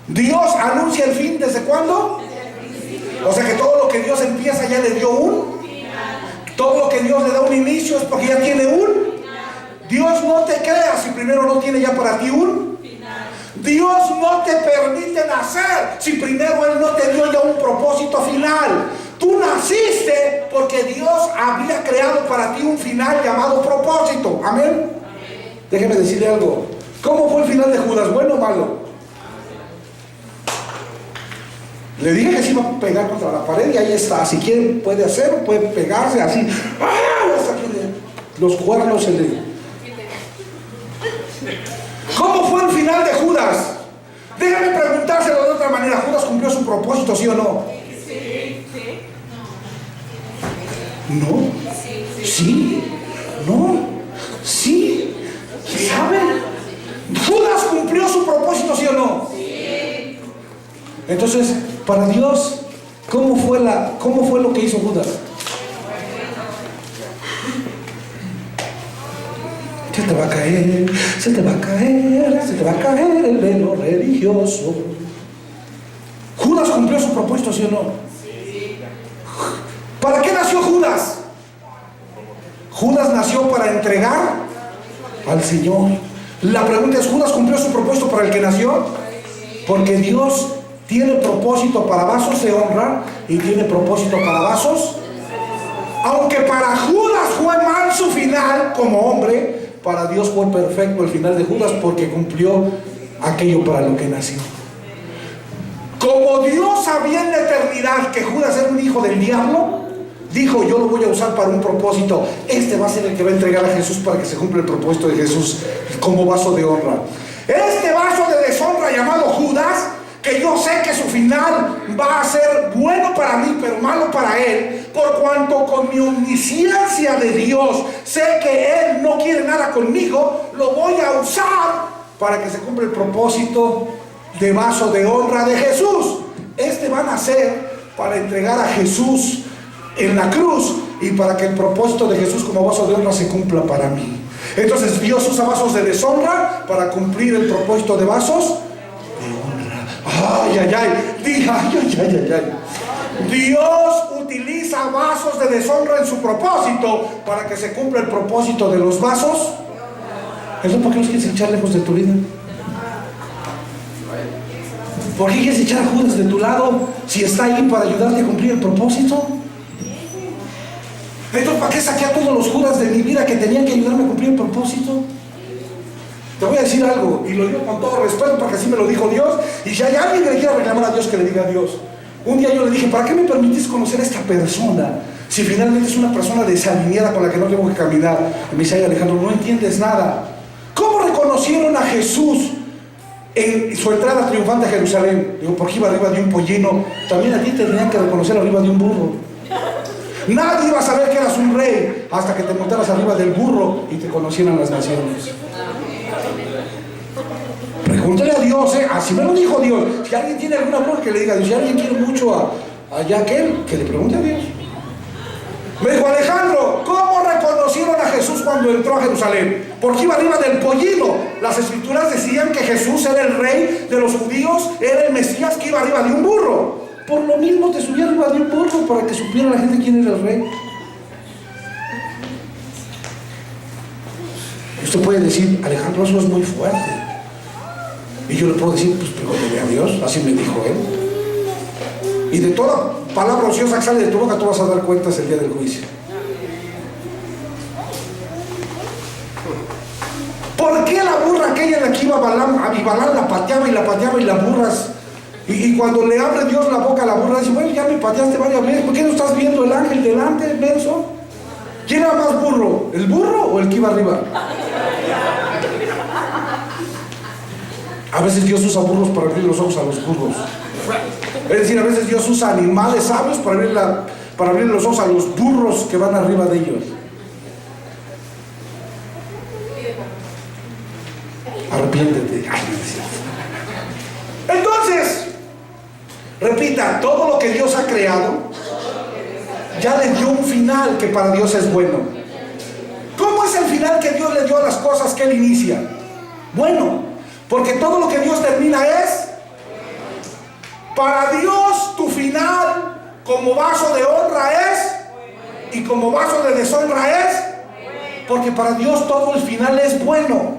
Dios anuncia el fin ¿desde cuándo? Desde el principio. O sea que todo lo que Dios empieza ya le dio un final. Todo lo que Dios le da un inicio es porque ya tiene un final. Dios no te crea si primero no tiene ya para ti un final. Dios no te permite nacer si primero Él no te dio ya un propósito final. Tú naciste porque Dios había creado para ti un final llamado propósito. Amén. Déjeme decirle algo. ¿Cómo fue el final de Judas? ¿Bueno o malo? Le dije que se iba a pegar contra la pared y ahí está. Si quiere puede hacerlo, puede pegarse así. ¡Ah! Hasta que los cuernos se le... ¿Cómo fue el final de Judas? Déjame preguntárselo de otra manera. ¿Judas cumplió su propósito, sí o no? ¿No? ¿Sí? ¿No? ¿Sí? ¿Saben? ¿Judas cumplió su propósito, sí o no? Sí. Entonces, para Dios, ¿cómo fue lo que hizo Judas? Se te va a caer, se te va a caer, se te va a caer el velo religioso. ¿Judas cumplió su propósito, sí o no? Sí. ¿Para qué nació Judas? Judas nació para entregar al Señor. La pregunta es: ¿Judas cumplió su propósito para el que nació? Porque Dios tiene propósito para vasos de honra y tiene propósito para vasos. Aunque para Judas fue mal su final como hombre, para Dios fue perfecto el final de Judas, porque cumplió aquello para lo que nació. Como Dios sabía en la eternidad que Judas era un hijo del diablo, dijo: yo lo voy a usar para un propósito. Este va a ser el que va a entregar a Jesús para que se cumpla el propósito de Jesús como vaso de honra. Este vaso de deshonra llamado Judas, que yo sé que su final va a ser bueno para mí, pero malo para él, por cuanto con mi omnisciencia de Dios sé que él no quiere nada conmigo, lo voy a usar para que se cumpla el propósito de vaso de honra de Jesús. Van a ser para entregar a Jesús en la cruz y para que el propósito de Jesús como vaso de honra se cumpla para mí. Entonces Dios usa vasos de deshonra para cumplir el propósito de vasos de honra. Ay, ay, ay. Dije, ay, ay, ay, ay, ay. Dios utiliza vasos de deshonra en su propósito para que se cumpla el propósito de los vasos. ¿Eso por qué los quieres echar lejos de tu vida? ¿Por qué quieres echar a Judas de tu lado si está ahí para ayudarte a cumplir el propósito? Entonces, ¿para qué saqué a todos los Judas de mi vida que tenían que ayudarme a cumplir el propósito? Te voy a decir algo, y lo digo con todo respeto porque así me lo dijo Dios. Y si hay alguien que le quiera reclamar a Dios, que le diga a Dios. Un día yo le dije, ¿para qué me permitís conocer a esta persona si finalmente es una persona desalineada con la que no tengo que caminar? Y me dice, ay, Alejandro, no entiendes nada. ¿Cómo reconocieron a Jesús en su entrada triunfante a Jerusalén? Digo, porque iba arriba de un pollino. También a ti te tenían que reconocer arriba de un burro. Nadie iba a saber que eras un rey hasta que te montaras arriba del burro y te conocieran las naciones. Pregúntale a Dios, así me lo dijo Dios. Si alguien tiene alguna burra, que le diga a Dios. Si alguien quiere mucho a Yaquel, que le pregunte a Dios. Me dijo, Alejandro, ¿cómo reconocieron a Jesús cuando entró a Jerusalén? Porque iba arriba del pollino. Las escrituras decían que Jesús era el rey de los judíos, era el Mesías que iba arriba de un burro. Por lo mismo te subía arriba de un burro para que supiera la gente quién era el rey. Usted puede decir, Alejandro, eso es muy fuerte. Y yo le puedo decir, pues pregúntale a Dios, así me dijo él. Y de toda palabra ociosa que sale de tu boca, tú vas a dar cuentas el día del juicio. ¿Por qué la burra aquella en la que iba a Balán la pateaba y las burras? Y cuando le abre Dios la boca a la burra, dice, bueno, ya me pateaste varias veces, ¿por qué no estás viendo el ángel delante, menso? ¿Quién era más burro? ¿El burro o el que iba arriba? A veces Dios usa burros para abrir los ojos a los burros. Es decir, a veces Dios usa animales sabios para abrir los ojos a los burros que van arriba de ellos. Arrepiéntete. Ay, entonces, repita, todo lo que Dios ha creado ya le dio un final que para Dios es bueno. ¿Cómo es el final que Dios le dio a las cosas que Él inicia? Bueno, porque todo lo que Dios termina es para Dios. Tu final como vaso de honra es, y como vaso de deshonra es, porque para Dios todo el final es bueno,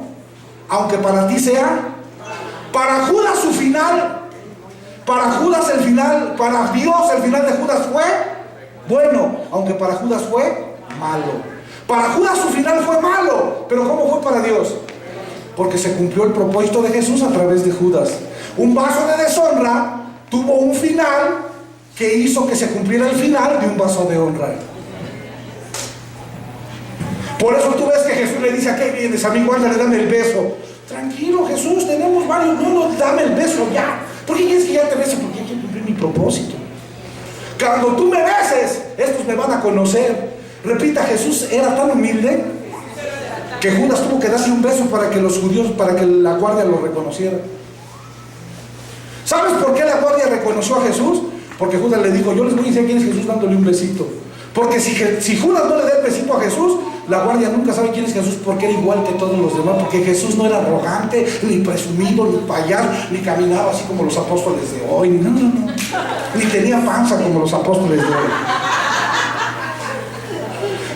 aunque para ti sea. Para Judas su final, para Judas el final, para Dios el final de Judas fue bueno, aunque para Judas fue malo. Para Judas su final fue malo, pero ¿cómo fue para Dios? Porque se cumplió el propósito de Jesús a través de Judas. Un vaso de deshonra tuvo un final que hizo que se cumpliera el final de un vaso de honra. Por eso tú ves que Jesús le dice, ¿a qué vienes, amigo? Ándale, dame el beso. Tranquilo, Jesús, tenemos varios. No, dame el beso ya. ¿Por qué quieres que ya te bese? Porque quiero cumplir mi propósito. Cuando tú me beses, estos me van a conocer. Repita, Jesús era tan humilde que Judas tuvo que darle un beso para que los judíos, para que la guardia lo reconociera. ¿Sabes por qué la guardia reconoció a Jesús? Porque Judas le dijo, yo les voy a decir quién es Jesús dándole un besito. Porque si Judas no le da el besito a Jesús, la guardia nunca sabe quién es Jesús, porque era igual que todos los demás. Porque Jesús no era arrogante, ni presumido, ni payas, ni caminaba así como los apóstoles de hoy. No. Ni tenía panza como los apóstoles de hoy.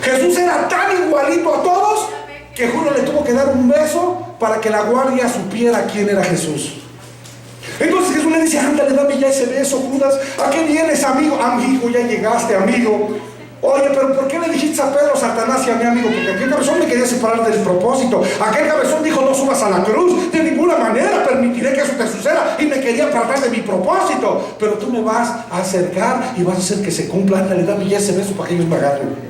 Jesús era tan igualito a todos que Judas le tuvo que dar un beso para que la guardia supiera quién era Jesús. Entonces Jesús le dice, ándale, dame ya ese beso, Judas. ¿A qué vienes, amigo? Amigo, ya llegaste, amigo. Oye, pero ¿por qué le dijiste a Pedro, Satanás y a mi amigo? Porque aquel cabezón me quería separar del propósito. Aquel cabezón dijo, no subas a la cruz. De ninguna manera permitiré que eso te suceda. Y me quería apartar de mi propósito. Pero tú me vas a acercar y vas a hacer que se cumpla. Ándale, dame ya ese beso para que ellos me agarren.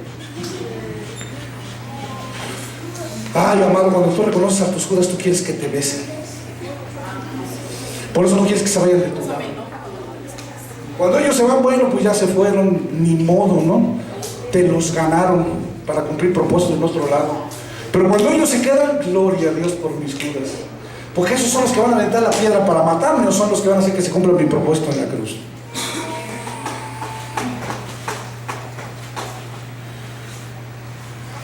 Ay, amado, cuando tú reconoces a tus Judas, tú quieres que te besen. Por eso no quieres que se vayan de tu lado. Cuando ellos se van, bueno, pues ya se fueron, ni modo, ¿no? Te los ganaron para cumplir propósitos de nuestro lado. Pero cuando ellos se quedan, gloria a Dios por mis Judas. Porque esos son los que van a aventar la piedra para matarme, no son los que van a hacer que se cumpla mi propósito en la cruz.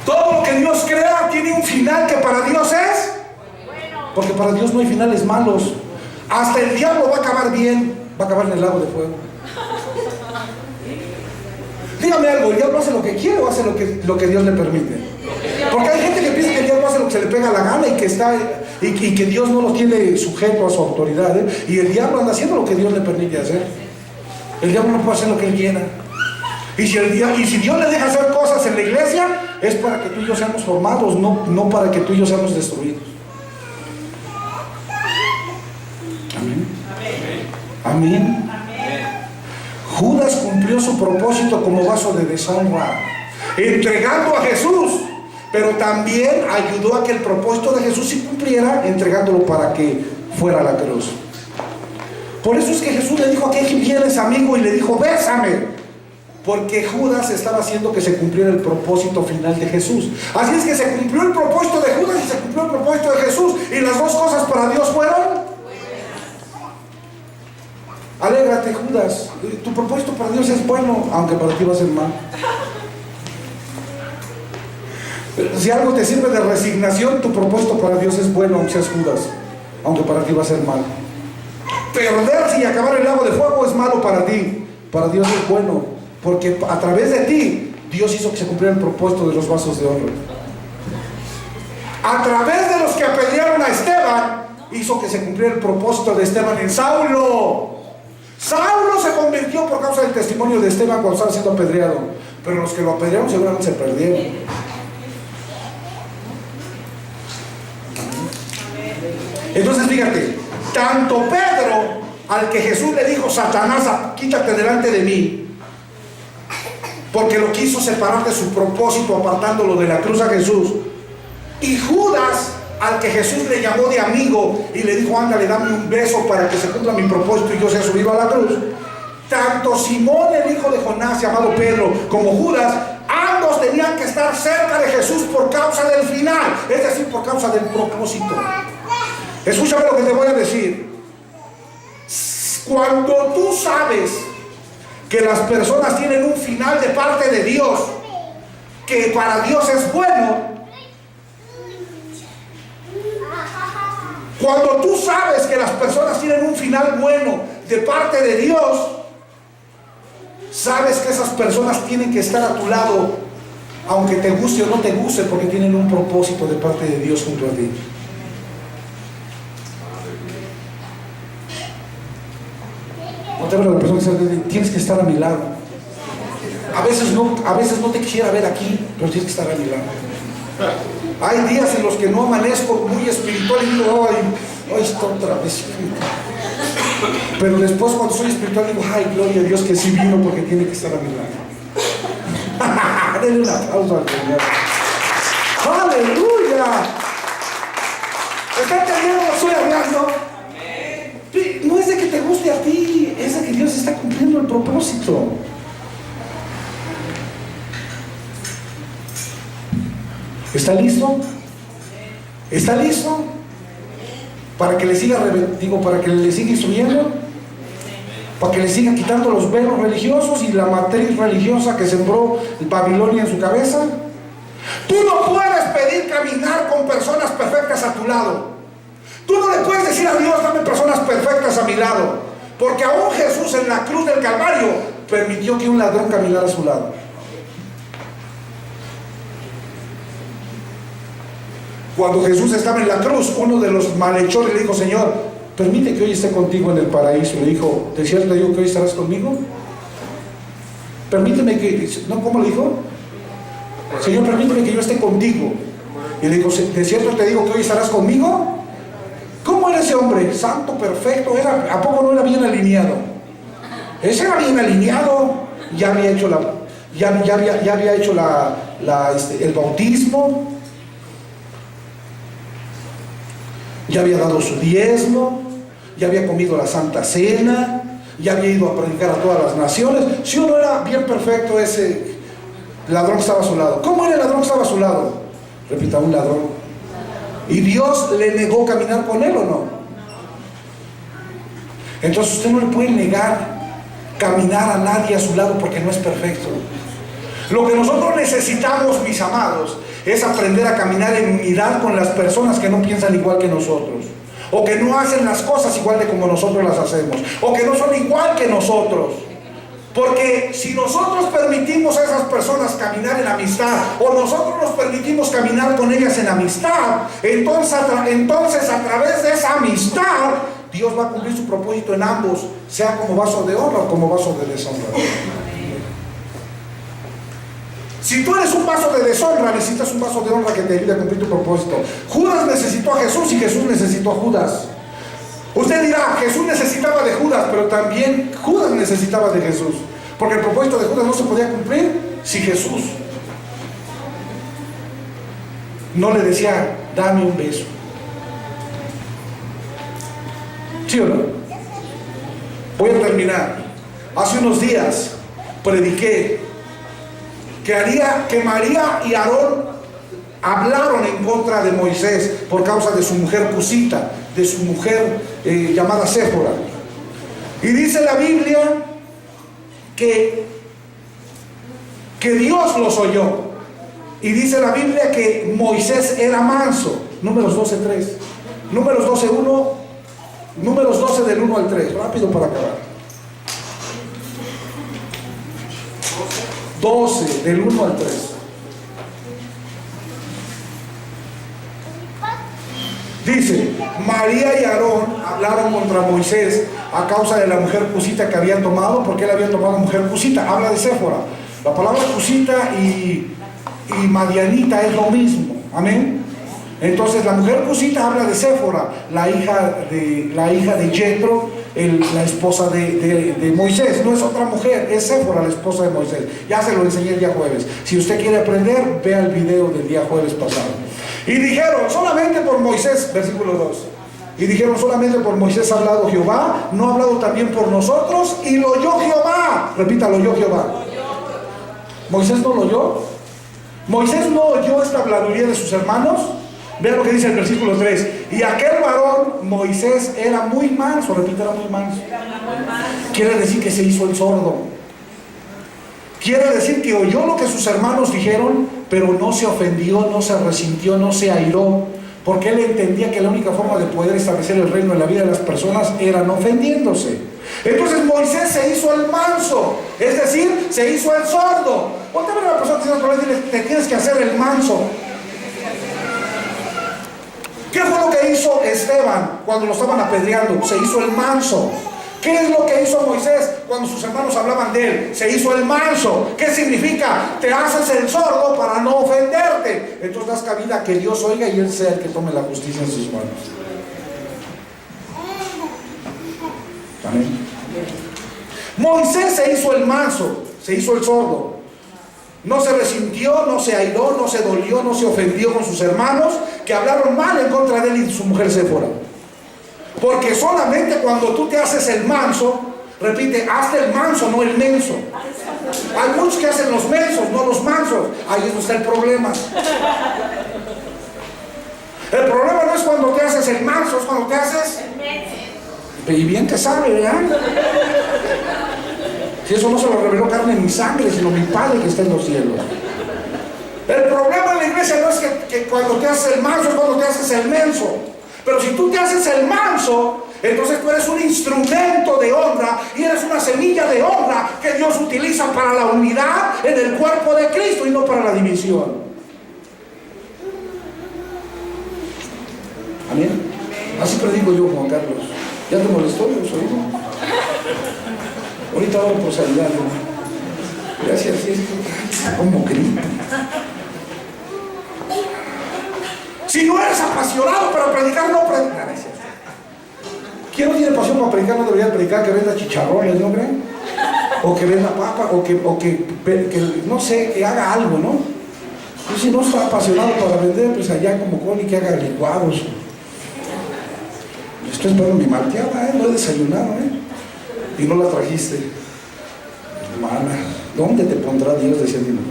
Todo lo que Dios crea tiene un final que para Dios es. Porque para Dios no hay finales malos. Hasta el diablo va a acabar bien, va a acabar en el lago de fuego. Dígame algo, ¿el diablo hace lo que quiere o hace lo que Dios le permite? Porque hay gente que piensa que el diablo hace lo que se le pega la gana y que Dios no lo tiene sujeto a su autoridad, ¿eh? Y el diablo anda haciendo lo que Dios le permite hacer. El diablo no puede hacer lo que él quiera. Y si Dios le deja hacer cosas en la iglesia, es para que tú y yo seamos formados, no para que tú y yo seamos destruidos. Amén. Amén. Judas cumplió su propósito como vaso de deshonra, entregando a Jesús, pero también ayudó a que el propósito de Jesús se cumpliera, entregándolo para que fuera a la cruz. Por eso es que Jesús le dijo a aquel que vienes amigo y le dijo, bésame, porque Judas estaba haciendo que se cumpliera el propósito final de Jesús. Así es que se cumplió el propósito de Judas y se cumplió el propósito de Jesús, y las dos cosas para Dios fueron. Alégrate, Judas, tu propósito para Dios es bueno, aunque para ti va a ser mal. Si algo te sirve de resignación, tu propósito para Dios es bueno, aunque seas Judas, aunque para ti va a ser mal. Perderse y acabar el lago de fuego es malo para ti, para Dios es bueno, porque a través de ti Dios hizo que se cumpliera el propósito de los vasos de oro. A través de los que apedrearon a Esteban, hizo que se cumpliera el propósito de Esteban en Saulo. Saulo se convirtió por causa del testimonio de Esteban cuando estaba siendo apedreado, pero los que lo apedrearon seguramente se perdieron. Entonces fíjate, tanto Pedro, al que Jesús le dijo, Satanás, quítate delante de mí, porque lo quiso separar de su propósito, apartándolo de la cruz a Jesús, y Judas, al que Jesús le llamó de amigo y le dijo, ándale, dame un beso para que se cumpla mi propósito y yo sea subido a la cruz. Tanto Simón, el hijo de Jonás, llamado Pedro, como Judas, ambos tenían que estar cerca de Jesús por causa del final, es decir, por causa del propósito. Escúchame lo que te voy a decir. Cuando tú sabes que las personas tienen un final de parte de Dios, que para Dios es bueno, cuando tú sabes que las personas tienen un final bueno de parte de Dios, sabes que esas personas tienen que estar a tu lado, aunque te guste o no te guste, porque tienen un propósito de parte de Dios junto a ti. No te hablo de la persona que dice, tienes que estar a mi lado. A veces no te quisiera ver aquí, pero tienes que estar a mi lado. Hay días en los que no amanezco muy espiritual y digo, ay, está otra vez. Pero después cuando soy espiritual digo, ay, gloria a Dios que sí vino porque tiene que estar a mi lado. Denle un aplauso al Señor. ¡Aleluya! ¿Está entendiendo lo que estoy hablando? No es de que te guste a ti, es de que Dios está cumpliendo el propósito. ¿Está listo? ¿Está listo? Para que le siga, para que le siga instruyendo, para que le siga quitando los velos religiosos y la matriz religiosa que sembró Babilonia en su cabeza. Tú no puedes pedir caminar con personas perfectas a tu lado. Tú no le puedes decir a Dios, dame personas perfectas a mi lado, porque aún Jesús en la cruz del Calvario permitió que un ladrón caminara a su lado. Cuando Jesús estaba en la cruz, uno de los malhechores le dijo, Señor, permite que hoy esté contigo en el paraíso. Le dijo, ¿de cierto te digo que hoy estarás conmigo? Permíteme que, ¿no? ¿Cómo le dijo? Señor, permíteme que yo esté contigo. Y le dijo, ¿de cierto te digo que hoy estarás conmigo? ¿Cómo era ese hombre? Santo, perfecto, ¿a poco no era bien alineado? Ese era bien alineado, ya había hecho el bautismo, ya había dado su diezmo, ya había comido la Santa Cena, ya había ido a predicar a todas las naciones. Si uno era bien perfecto, ese ladrón que estaba a su lado. ¿Cómo era el ladrón que estaba a su lado? Repita, un ladrón. ¿Y Dios le negó caminar con él o no? Entonces usted no le puede negar caminar a nadie a su lado porque no es perfecto. Lo que nosotros necesitamos, mis amados, es aprender a caminar en unidad con las personas que no piensan igual que nosotros, o que no hacen las cosas igual de como nosotros las hacemos, o que no son igual que nosotros. Porque si nosotros permitimos a esas personas caminar en amistad, o nosotros nos permitimos caminar con ellas en amistad, entonces a través de esa amistad Dios va a cumplir su propósito en ambos, sea como vaso de honra o como vaso de deshonra. Si tú eres un vaso de deshonra, necesitas un vaso de honra que te ayude a cumplir tu propósito. Judas necesitó a Jesús y Jesús necesitó a Judas. Usted dirá, Jesús necesitaba de Judas, pero también Judas necesitaba de Jesús, porque el propósito de Judas no se podía cumplir si Jesús no le decía, dame un beso. ¿Sí o no? Voy a terminar. Hace unos días prediqué que María y Aarón hablaron en contra de Moisés por causa de su mujer Cusita, de su mujer llamada Séfora. Y dice la Biblia que Dios los oyó. Y dice la Biblia que Moisés era manso. Números 12:3. Números 12:1. Números 12 del 1 al 3. Rápido para acabar. 12 del 1 al 3. Dice, María y Aarón hablaron contra Moisés a causa de la mujer cusita que habían tomado, porque él había tomado mujer cusita. Habla de Séfora. La palabra cusita y madianita es lo mismo. Amén. Entonces la mujer cusita habla de Séfora, la hija de Jetro, la esposa de Moisés. No es otra mujer, es Séfora, la esposa de Moisés. Ya se lo enseñé el día jueves. Si usted quiere aprender, vea el video del día jueves pasado. Y dijeron, solamente por Moisés, versículo 2. Y dijeron, solamente por Moisés ha hablado Jehová, no ha hablado también por nosotros, y lo oyó Jehová. Repita, lo oyó Jehová. ¿Moisés no lo oyó? ¿Moisés no oyó esta habladuría de sus hermanos? Vean lo que dice el versículo 3. Y aquel varón, Moisés, era muy manso. Repita, era muy manso. Quiere decir que se hizo el sordo. Quiere decir que oyó lo que sus hermanos dijeron, pero no se ofendió, no se resintió, no se airó, porque él entendía que la única forma de poder establecer el reino en la vida de las personas era no ofendiéndose. Entonces Moisés se hizo el manso, es decir, se hizo el sordo. Ponte a ver a la persona que tiene problemas y dile, te tienes que hacer el manso. ¿Qué fue lo que hizo Esteban cuando lo estaban apedreando? Se hizo el manso. ¿Qué es lo que hizo Moisés cuando sus hermanos hablaban de él? Se hizo el manso. ¿Qué significa? Te haces el sordo para no ofenderte. Entonces das cabida a que Dios oiga y Él sea el que tome la justicia en sus manos. Amén. Moisés se hizo el manso, se hizo el sordo. No se resintió, no se airó, no se dolió, no se ofendió con sus hermanos que hablaron mal en contra de él y de su mujer Séfora. Porque solamente cuando tú te haces el manso, repite, hazte el manso, no el menso. Hay muchos que hacen los mensos, no los mansos. Ahí no está el problema. El problema no es cuando te haces el manso, es cuando te haces el menso. Y bien que sabe, ¿verdad? Si eso no se lo reveló carne ni sangre, sino mi Padre que está en los cielos. El problema en la iglesia no es que cuando te haces el manso, es cuando te haces el menso. Pero si tú te haces el manso, entonces tú eres un instrumento de honra y eres una semilla de honra que Dios utiliza para la unidad en el cuerpo de Cristo y no para la división. Amén. Así predico yo, Juan Carlos. ¿Ya te molestó los oídos? Ahorita vamos por saludarlo. Gracias, como grita. Si no eres apasionado para predicar, no predicar. ¿Quién no tiene pasión para predicar? No debería predicar, que venda chicharrones, ¿no creen? O que venda papa, o que no sé, que haga algo, ¿no? Y si no está apasionado para vender, pues allá como Connie que haga licuados. Estoy esperando mi malteada, no he desayunado, y no la trajiste. Hermana, ¿dónde te pondrá Dios? Decía mi mamá.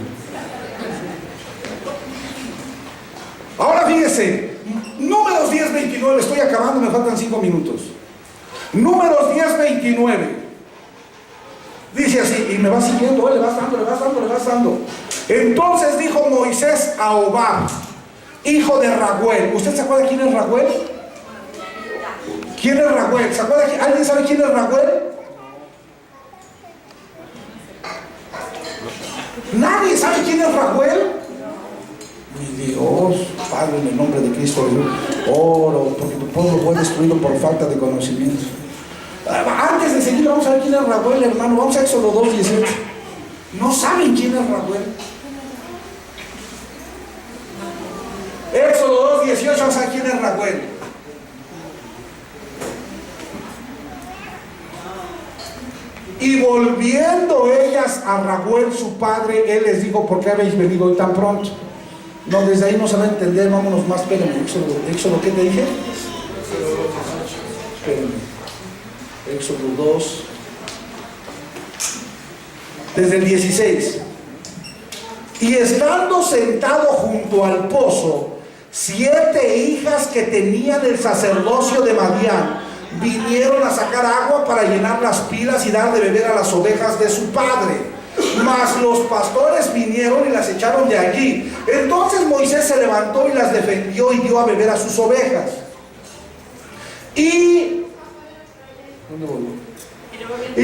Ahora fíjese, Números 10:29, estoy acabando, me faltan 5 minutos. Números 10:29. Dice así, y me va siguiendo, le vas dando. Entonces dijo Moisés a Hobab, hijo de Raguel. ¿Usted se acuerda quién es Raguel? ¿Quién es Raguel? ¿Se acuerda? ¿Alguien sabe quién es Raguel? ¿Nadie sabe quién es Raguel? Mi Dios, Padre, en el nombre de Cristo, oro, porque tu pueblo fue destruido por falta de conocimiento. Antes de seguir, vamos a ver quién es Raguel, hermano. Vamos a Éxodo 2:18. ¿No saben quién es Raguel? Éxodo 2:18, vamos a ver quién es Raguel. Y volviendo ellas a Raguel su padre, él les dijo: ¿por qué habéis venido hoy tan pronto? No, desde ahí no se va a entender, vámonos más, espérenme. Éxodo, ¿qué te dije? Espérenme. Éxodo 2, desde el 16. Y estando sentado junto al pozo, 7 hijas que tenían el sacerdocio de Madián vinieron a sacar agua para llenar las pilas y dar de beber a las ovejas de su padre. Mas los pastores vinieron y las echaron de allí. Entonces Moisés se levantó y las defendió y dio a beber a sus ovejas. Y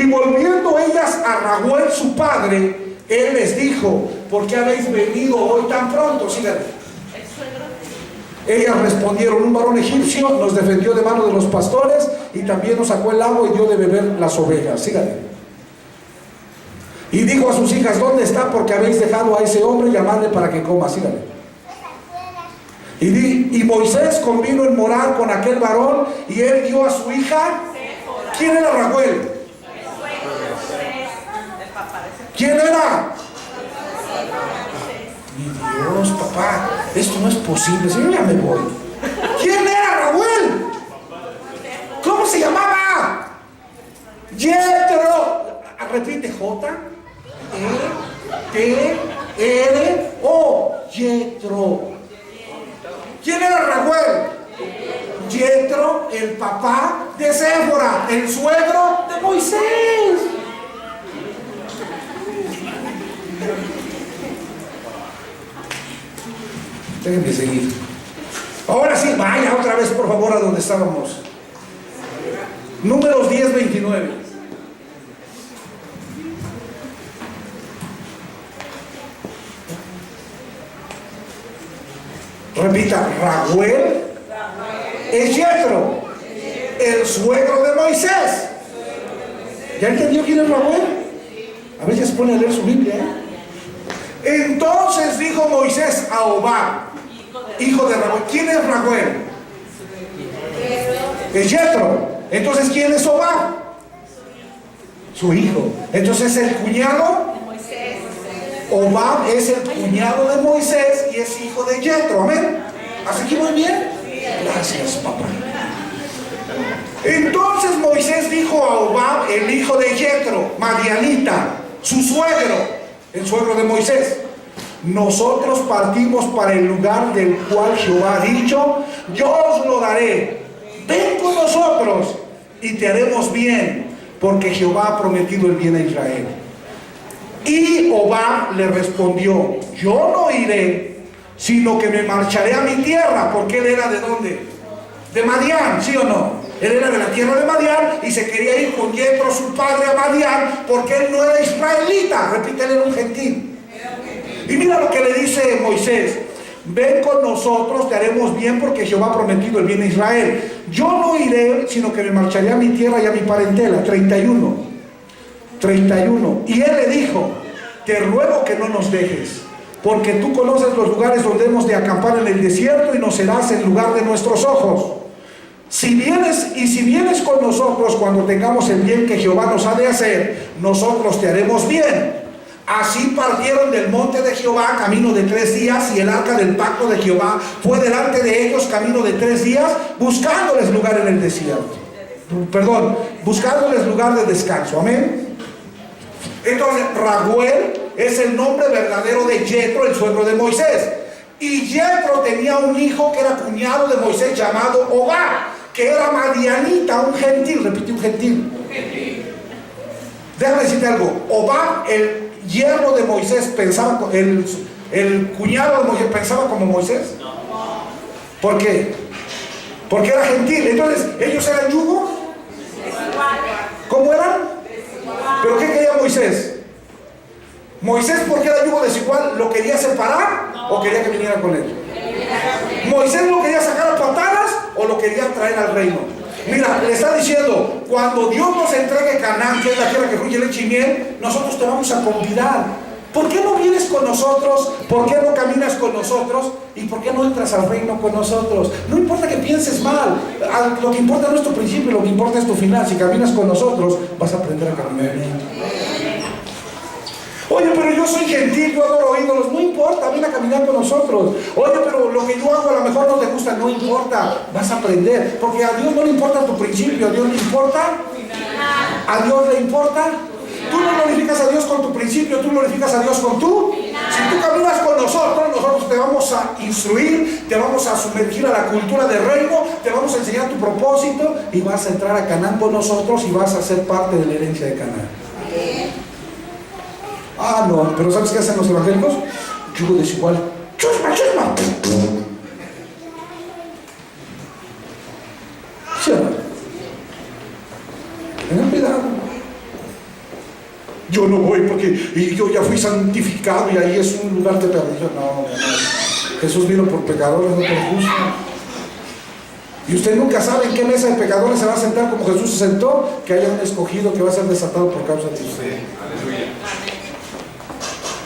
volviendo ellas a Raguel su padre, él les dijo: ¿por qué habéis venido hoy tan pronto? Síganme. Ellas respondieron: un varón egipcio nos defendió de mano de los pastores y también nos sacó el agua y dio de beber las ovejas. Síganme. Y dijo a sus hijas: ¿dónde está? Porque habéis dejado a ese hombre, llamadle para que coma. Síganme. Y Moisés convino en morar con aquel varón, y él dio a su hija. ¿Quién era Raguel? ¿Quién era? Mi Dios, papá, esto no es posible. Si yo ya me voy. ¿Quién era Raguel? ¿Cómo se llamaba? Yetro. Repite: J-E-T-R-O. Yetro. ¿Quién era Raguel? Yetro, el papá de Séfora, el suegro de Moisés. Déjenme seguir. Ahora sí, vaya otra vez por favor a donde estábamos. Números 10:29. Repita: Raguel es Yetro, el suegro de Moisés. ¿Ya entendió quién es Raguel? A ver, ya se pone a leer su Biblia, Entonces dijo Moisés a Hobab, hijo de Raguel. ¿Quién es Raguel? Es Yetro. Entonces, ¿quién es Hobab? Su hijo. Entonces, el cuñado. Hobab es el cuñado de Moisés y es hijo de Yetro. Amén. ¿Hasta aquí muy bien? Gracias, papá. Entonces Moisés dijo a Hobab, el hijo de Yetro, madianita, su suegro, el suegro de Moisés: nosotros partimos para el lugar del cual Jehová ha dicho: yo os lo daré. Ven con nosotros y te haremos bien, porque Jehová ha prometido el bien a Israel. Y Hobab le respondió: yo no iré, sino que me marcharé a mi tierra. Porque él era ¿de dónde? De Madián, ¿sí o no? Él era de la tierra de Madián y se quería ir con Yetro su padre a Madián, porque él no era israelita. Repite: él era un gentil. Y mira lo que le dice Moisés: ven con nosotros, te haremos bien, porque Jehová ha prometido el bien a Israel. Yo no iré, sino que me marcharé a mi tierra y a mi parentela. 31. Y él le dijo: te ruego que no nos dejes, porque tú conoces los lugares donde hemos de acampar en el desierto, y nos serás el lugar de nuestros ojos. Si vienes con nosotros cuando tengamos el bien que Jehová nos ha de hacer, nosotros te haremos bien. Así partieron del monte de Jehová camino de 3 días, y el arca del pacto de Jehová fue delante de ellos camino de 3 días, buscándoles lugar en el desierto. buscándoles lugar de descanso. Amén. Entonces, Raguel es el nombre verdadero de Yetro, el suegro de Moisés. Y Yetro tenía un hijo que era cuñado de Moisés llamado Obab, que era madianita, un gentil. Repite, un gentil. Déjame decirte algo. Obab, el yerno de Moisés, pensaba, el cuñado de Moisés pensaba como Moisés. ¿Por qué? Porque era gentil. Entonces, ¿ellos eran yugo? ¿Cómo eran? ¿Pero qué quería Moisés? Moisés, porque era yugo desigual, ¿lo quería separar o quería que viniera con él? ¿Moisés lo quería sacar a patadas o lo quería traer al reino? Mira, le está diciendo, cuando Dios nos entregue Canaán, que es la tierra que fluye leche y miel, nosotros te vamos a convidar. ¿Por qué no vienes con nosotros? ¿Por qué no caminas con nosotros? ¿Y por qué no entras al reino con nosotros? No importa que pienses mal, lo que importa no es tu principio, lo que importa es tu final. Si caminas con nosotros, vas a aprender a caminar bien. Oye, pero yo soy gentil, yo adoro ídolos. No importa, ven a caminar con nosotros. Oye, pero lo que yo hago a lo mejor no te gusta. No importa, vas a aprender. Porque a Dios no le importa tu principio, a Dios le importa. A Dios le importa. Tú no glorificas a Dios con tu principio, tú glorificas a Dios con tu. Si tú caminas con nosotros, nosotros te vamos a instruir, te vamos a sumergir a la cultura del reino, te vamos a enseñar tu propósito y vas a entrar a Canaán con nosotros y vas a ser parte de la herencia de Canaán. Ah, no, pero ¿sabes qué hacen los evangélicos? Yugo desigual. ¡Chusma, chusma! ¿Sí o no? Tengan cuidado. Yo no voy porque yo ya fui santificado y ahí es un lugar de perdición. No. Jesús vino por pecadores, no por justos. Y usted nunca sabe en qué mesa de pecadores se va a sentar como Jesús se sentó, que haya un escogido que va a ser desatado por causa de usted. Aleluya.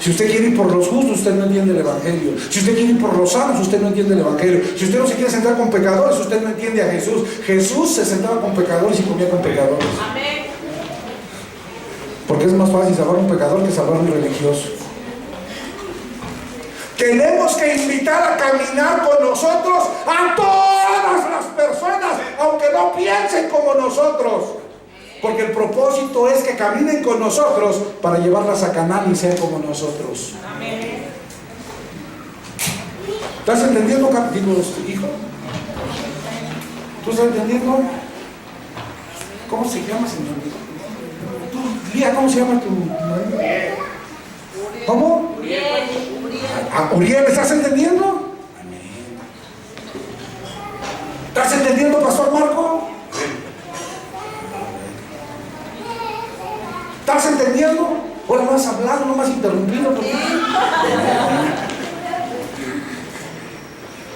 Si usted quiere ir por los justos, usted no entiende el evangelio. Si usted quiere ir por los sanos, usted no entiende el evangelio. Si usted no se quiere sentar con pecadores, usted no entiende a Jesús. Jesús se sentaba con pecadores y comía con pecadores. Amén. Porque es más fácil salvar a un pecador que salvar a un religioso. Tenemos que invitar a caminar con nosotros a todas las personas, aunque no piensen como nosotros. Porque el propósito es que caminen con nosotros para llevarlas a Canaán y sean como nosotros. Amén. ¿Estás entendiendo, hijo? ¿Tú estás entendiendo? ¿Cómo se llama, señor? Lía, ¿cómo se llama tu marido? ¿Cómo? Uriel, ¿estás entendiendo? Amén. ¿Estás entendiendo, Pastor Marco? ¿Estás entendiendo? Ahora no has hablado, no me has interrumpido.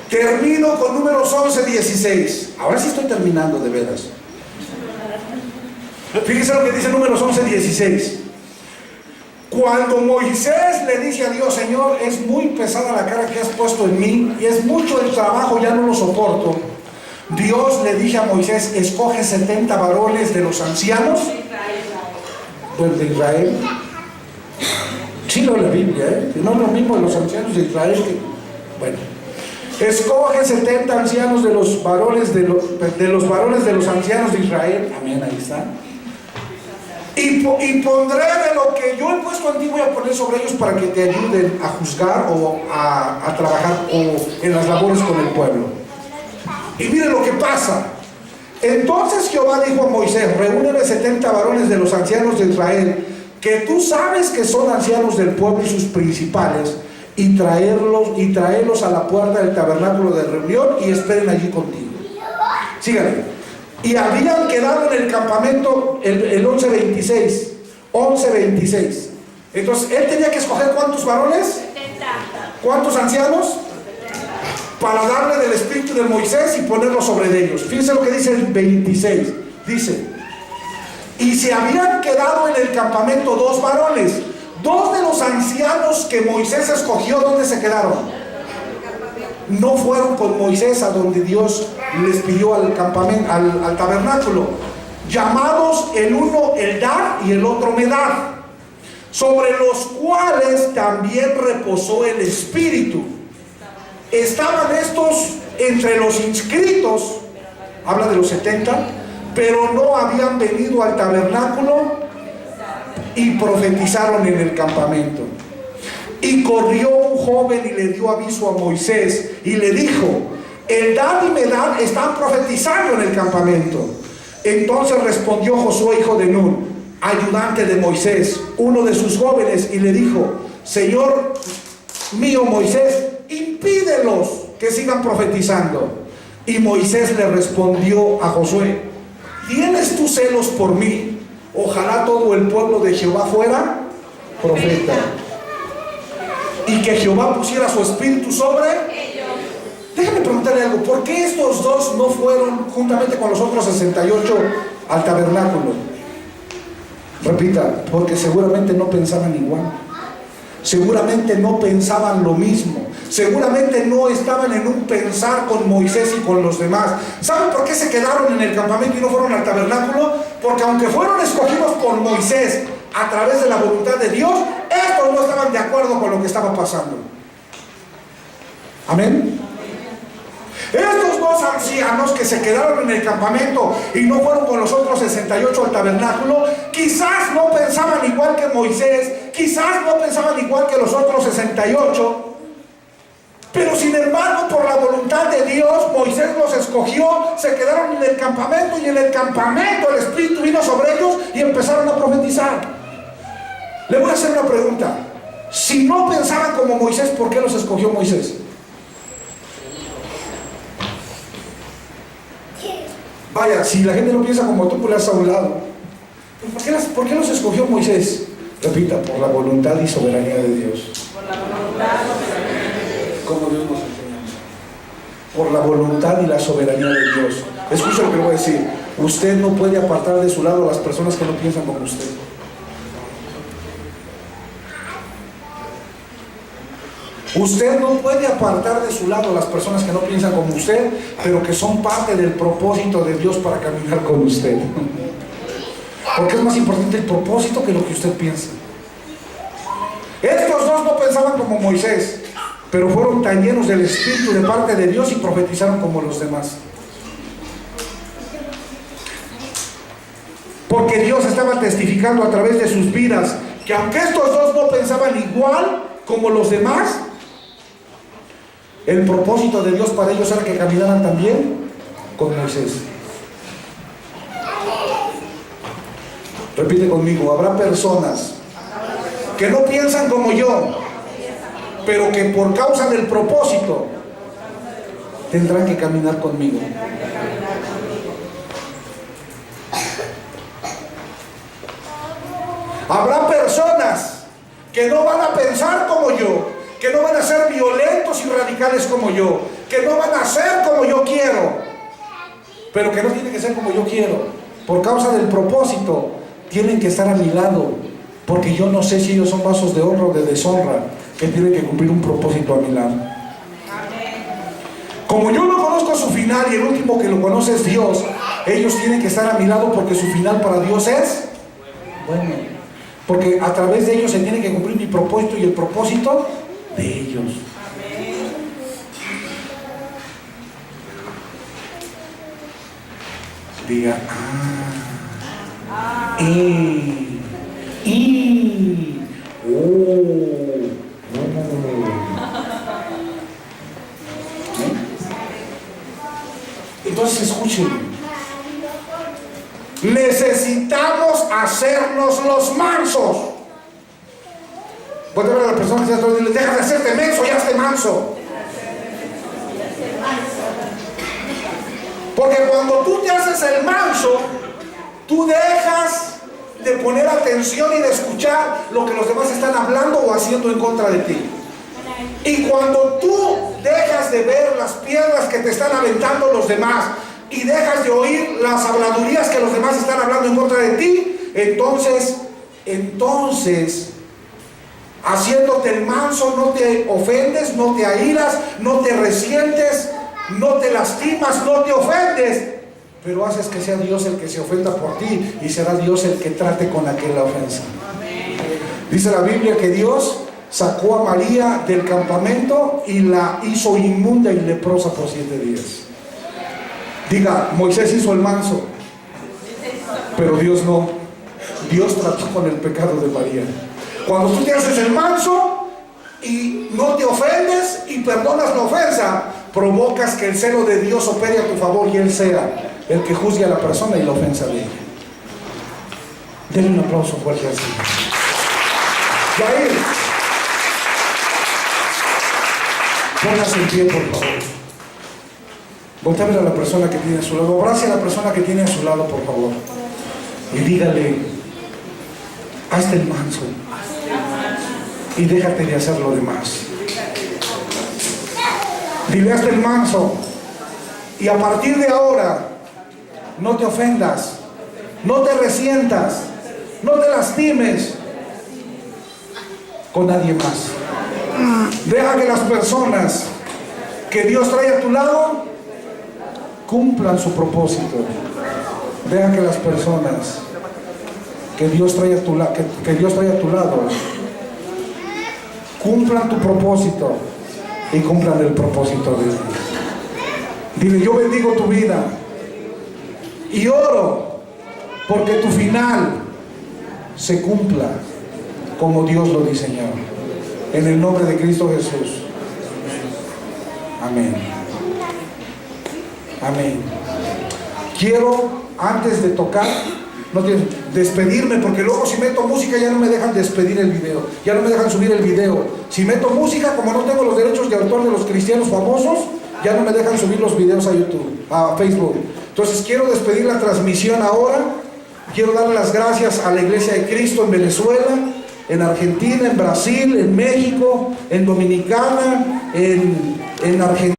Termino con Números 11:16. Ahora sí estoy terminando, de veras. Fíjense lo que dice Números 11:16. Cuando Moisés le dice a Dios, Señor, es muy pesada la carga que has puesto en mí y es mucho el trabajo, ya no lo soporto. Dios le dice a Moisés, escoge 70 varones de los ancianos de Israel. Sí, no la Biblia, no es lo mismo de los ancianos de Israel que, bueno, escoge 70 ancianos de los varones de los ancianos de Israel. Amén, ahí está. Y pondré de lo que yo he puesto en ti, voy a poner sobre ellos para que te ayuden a juzgar o a trabajar o en las labores con el pueblo. Y mire lo que pasa. Entonces Jehová dijo a Moisés, reúneme 70 varones de los ancianos de Israel, que tú sabes que son ancianos del pueblo y sus principales, y traerlos a la puerta del tabernáculo de reunión y esperen allí contigo. Síganme. Y habían quedado en el campamento el 11:26. Entonces él tenía que escoger ¿cuántos varones? 70. ¿Cuántos ancianos? Para darle del espíritu de Moisés y ponerlo sobre ellos. Fíjense lo que dice el 26. Dice, y se habían quedado en el campamento 2 varones. 2 de los ancianos que Moisés escogió, ¿dónde se quedaron? No fueron con Moisés a donde Dios les pidió al campamento, al tabernáculo, llamados el uno Eldad y el otro Medad, sobre los cuales también reposó el Espíritu. Estaban estos entre los inscritos, habla de los 70, pero no habían venido al tabernáculo y profetizaron en el campamento. Y corrió un joven y le dio aviso a Moisés y le dijo: Eldad y Medad están profetizando en el campamento. Entonces respondió Josué, hijo de Nun, ayudante de Moisés, uno de sus jóvenes, y le dijo: Señor mío Moisés, impídelos que sigan profetizando. Y Moisés le respondió a Josué: ¿tienes tú celos por mí? Ojalá todo el pueblo de Jehová fuera profeta, y que Jehová pusiera su espíritu sobre ellos. Déjame preguntarle algo: ¿por qué estos dos no fueron juntamente con los otros 68 al tabernáculo? Repita: porque seguramente no pensaban igual, seguramente no pensaban lo mismo, seguramente no estaban en un pensar con Moisés y con los demás. ¿Saben por qué se quedaron en el campamento y no fueron al tabernáculo? Porque aunque fueron escogidos por Moisés a través de la voluntad de Dios, estos no estaban de acuerdo con lo que estaba pasando. Amén. Estos dos ancianos que se quedaron en el campamento y no fueron con los otros 68 al tabernáculo, quizás no pensaban igual que Moisés, quizás no pensaban igual que los otros 68, pero sin embargo, por la voluntad de Dios, Moisés los escogió, se quedaron en el campamento, y en el campamento el Espíritu vino sobre ellos y empezaron a profetizar. Le voy a hacer una pregunta: si no pensaban como Moisés, ¿por qué los escogió Moisés? Vaya, si la gente no piensa como tú, pues le has a un lado. ¿Por qué los escogió Moisés? Repita: por la voluntad y soberanía de Dios. Por la voluntad y soberanía de Dios. Como Dios nos enseña. Por la voluntad y la soberanía de Dios. Escucha lo que le voy a decir: usted no puede apartar de su lado a las personas que no piensan como usted. Usted no puede apartar de su lado a las personas que no piensan como usted, pero que son parte del propósito de Dios para caminar con usted. Porque es más importante el propósito que lo que usted piensa. Estos dos no pensaban como Moisés, pero fueron tan llenos del Espíritu de parte de Dios y profetizaron como los demás. Porque Dios estaba testificando a través de sus vidas que aunque estos dos no pensaban igual como los demás, el propósito de Dios para ellos era que caminaran también con Moisés. Repite conmigo: habrá personas que no piensan como yo, pero que por causa del propósito tendrán que caminar conmigo. Habrá personas que no van a pensar como yo, que no van a ser violentos y radicales como yo, que no van a ser como yo quiero, pero que no tienen que ser como yo quiero. Por causa del propósito tienen que estar a mi lado, porque yo no sé si ellos son vasos de honra o de deshonra, que tienen que cumplir un propósito a mi lado. Como yo no conozco su final y el último que lo conoce es Dios, ellos tienen que estar a mi lado, porque su final para Dios es bueno, porque a través de ellos se tiene que cumplir mi propósito y el propósito de ellos. Diga: Entonces escuchen, necesitamos hacernos los mansos. Voy a ver a la persona que está atrás y dile: deja de hacerte menso y hazte manso. Porque cuando tú te haces el manso, tú dejas de poner atención y de escuchar lo que los demás están hablando o haciendo en contra de ti. Y cuando tú dejas de ver las piedras que te están aventando los demás y dejas de oír las habladurías que los demás están hablando en contra de ti, entonces haciéndote el manso, no te ofendes, no te airas, no te resientes, no te lastimas, no te ofendes, pero haces que sea Dios el que se ofenda por ti, y será Dios el que trate con aquella ofensa. Dice la Biblia que Dios sacó a María del campamento y la hizo inmunda y leprosa por 7 días. Diga: Moisés hizo el manso, Pero Dios no. Dios trató con el pecado de María. Cuando tú te haces el manso y no te ofendes y perdonas la ofensa, provocas que el celo de Dios opere a tu favor y Él sea el que juzgue a la persona y la ofensa de ella. Denle un aplauso fuerte al Señor. Yair, póngase en pie, por favor. Voltea a ver a la persona que tiene a su lado. Abrace a la persona que tiene a su lado, por favor. Y dígale: hazte el manso y déjate de hacer lo demás. Dile: hazte el manso y a partir de ahora no te ofendas, no te resientas, no te lastimes con nadie más. Deja que las personas que Dios trae a tu lado cumplan su propósito. Deja que las personas que Dios trae a tu lado cumplan tu propósito y cumplan el propósito de Dios. Dile: yo bendigo tu vida y oro porque tu final se cumpla como Dios lo diseñó. En el nombre de Cristo Jesús. Amén. Amén. Quiero, antes de tocar, despedirme, porque luego si meto música ya no me dejan despedir el video, ya no me dejan subir el video. Si meto música, como no tengo los derechos de autor de los cristianos famosos, ya no me dejan subir los videos a YouTube, a Facebook. Entonces quiero despedir la transmisión ahora. Quiero darle las gracias a la Iglesia de Cristo en Venezuela, en Argentina, en Brasil, en México, en Dominicana, en Argentina.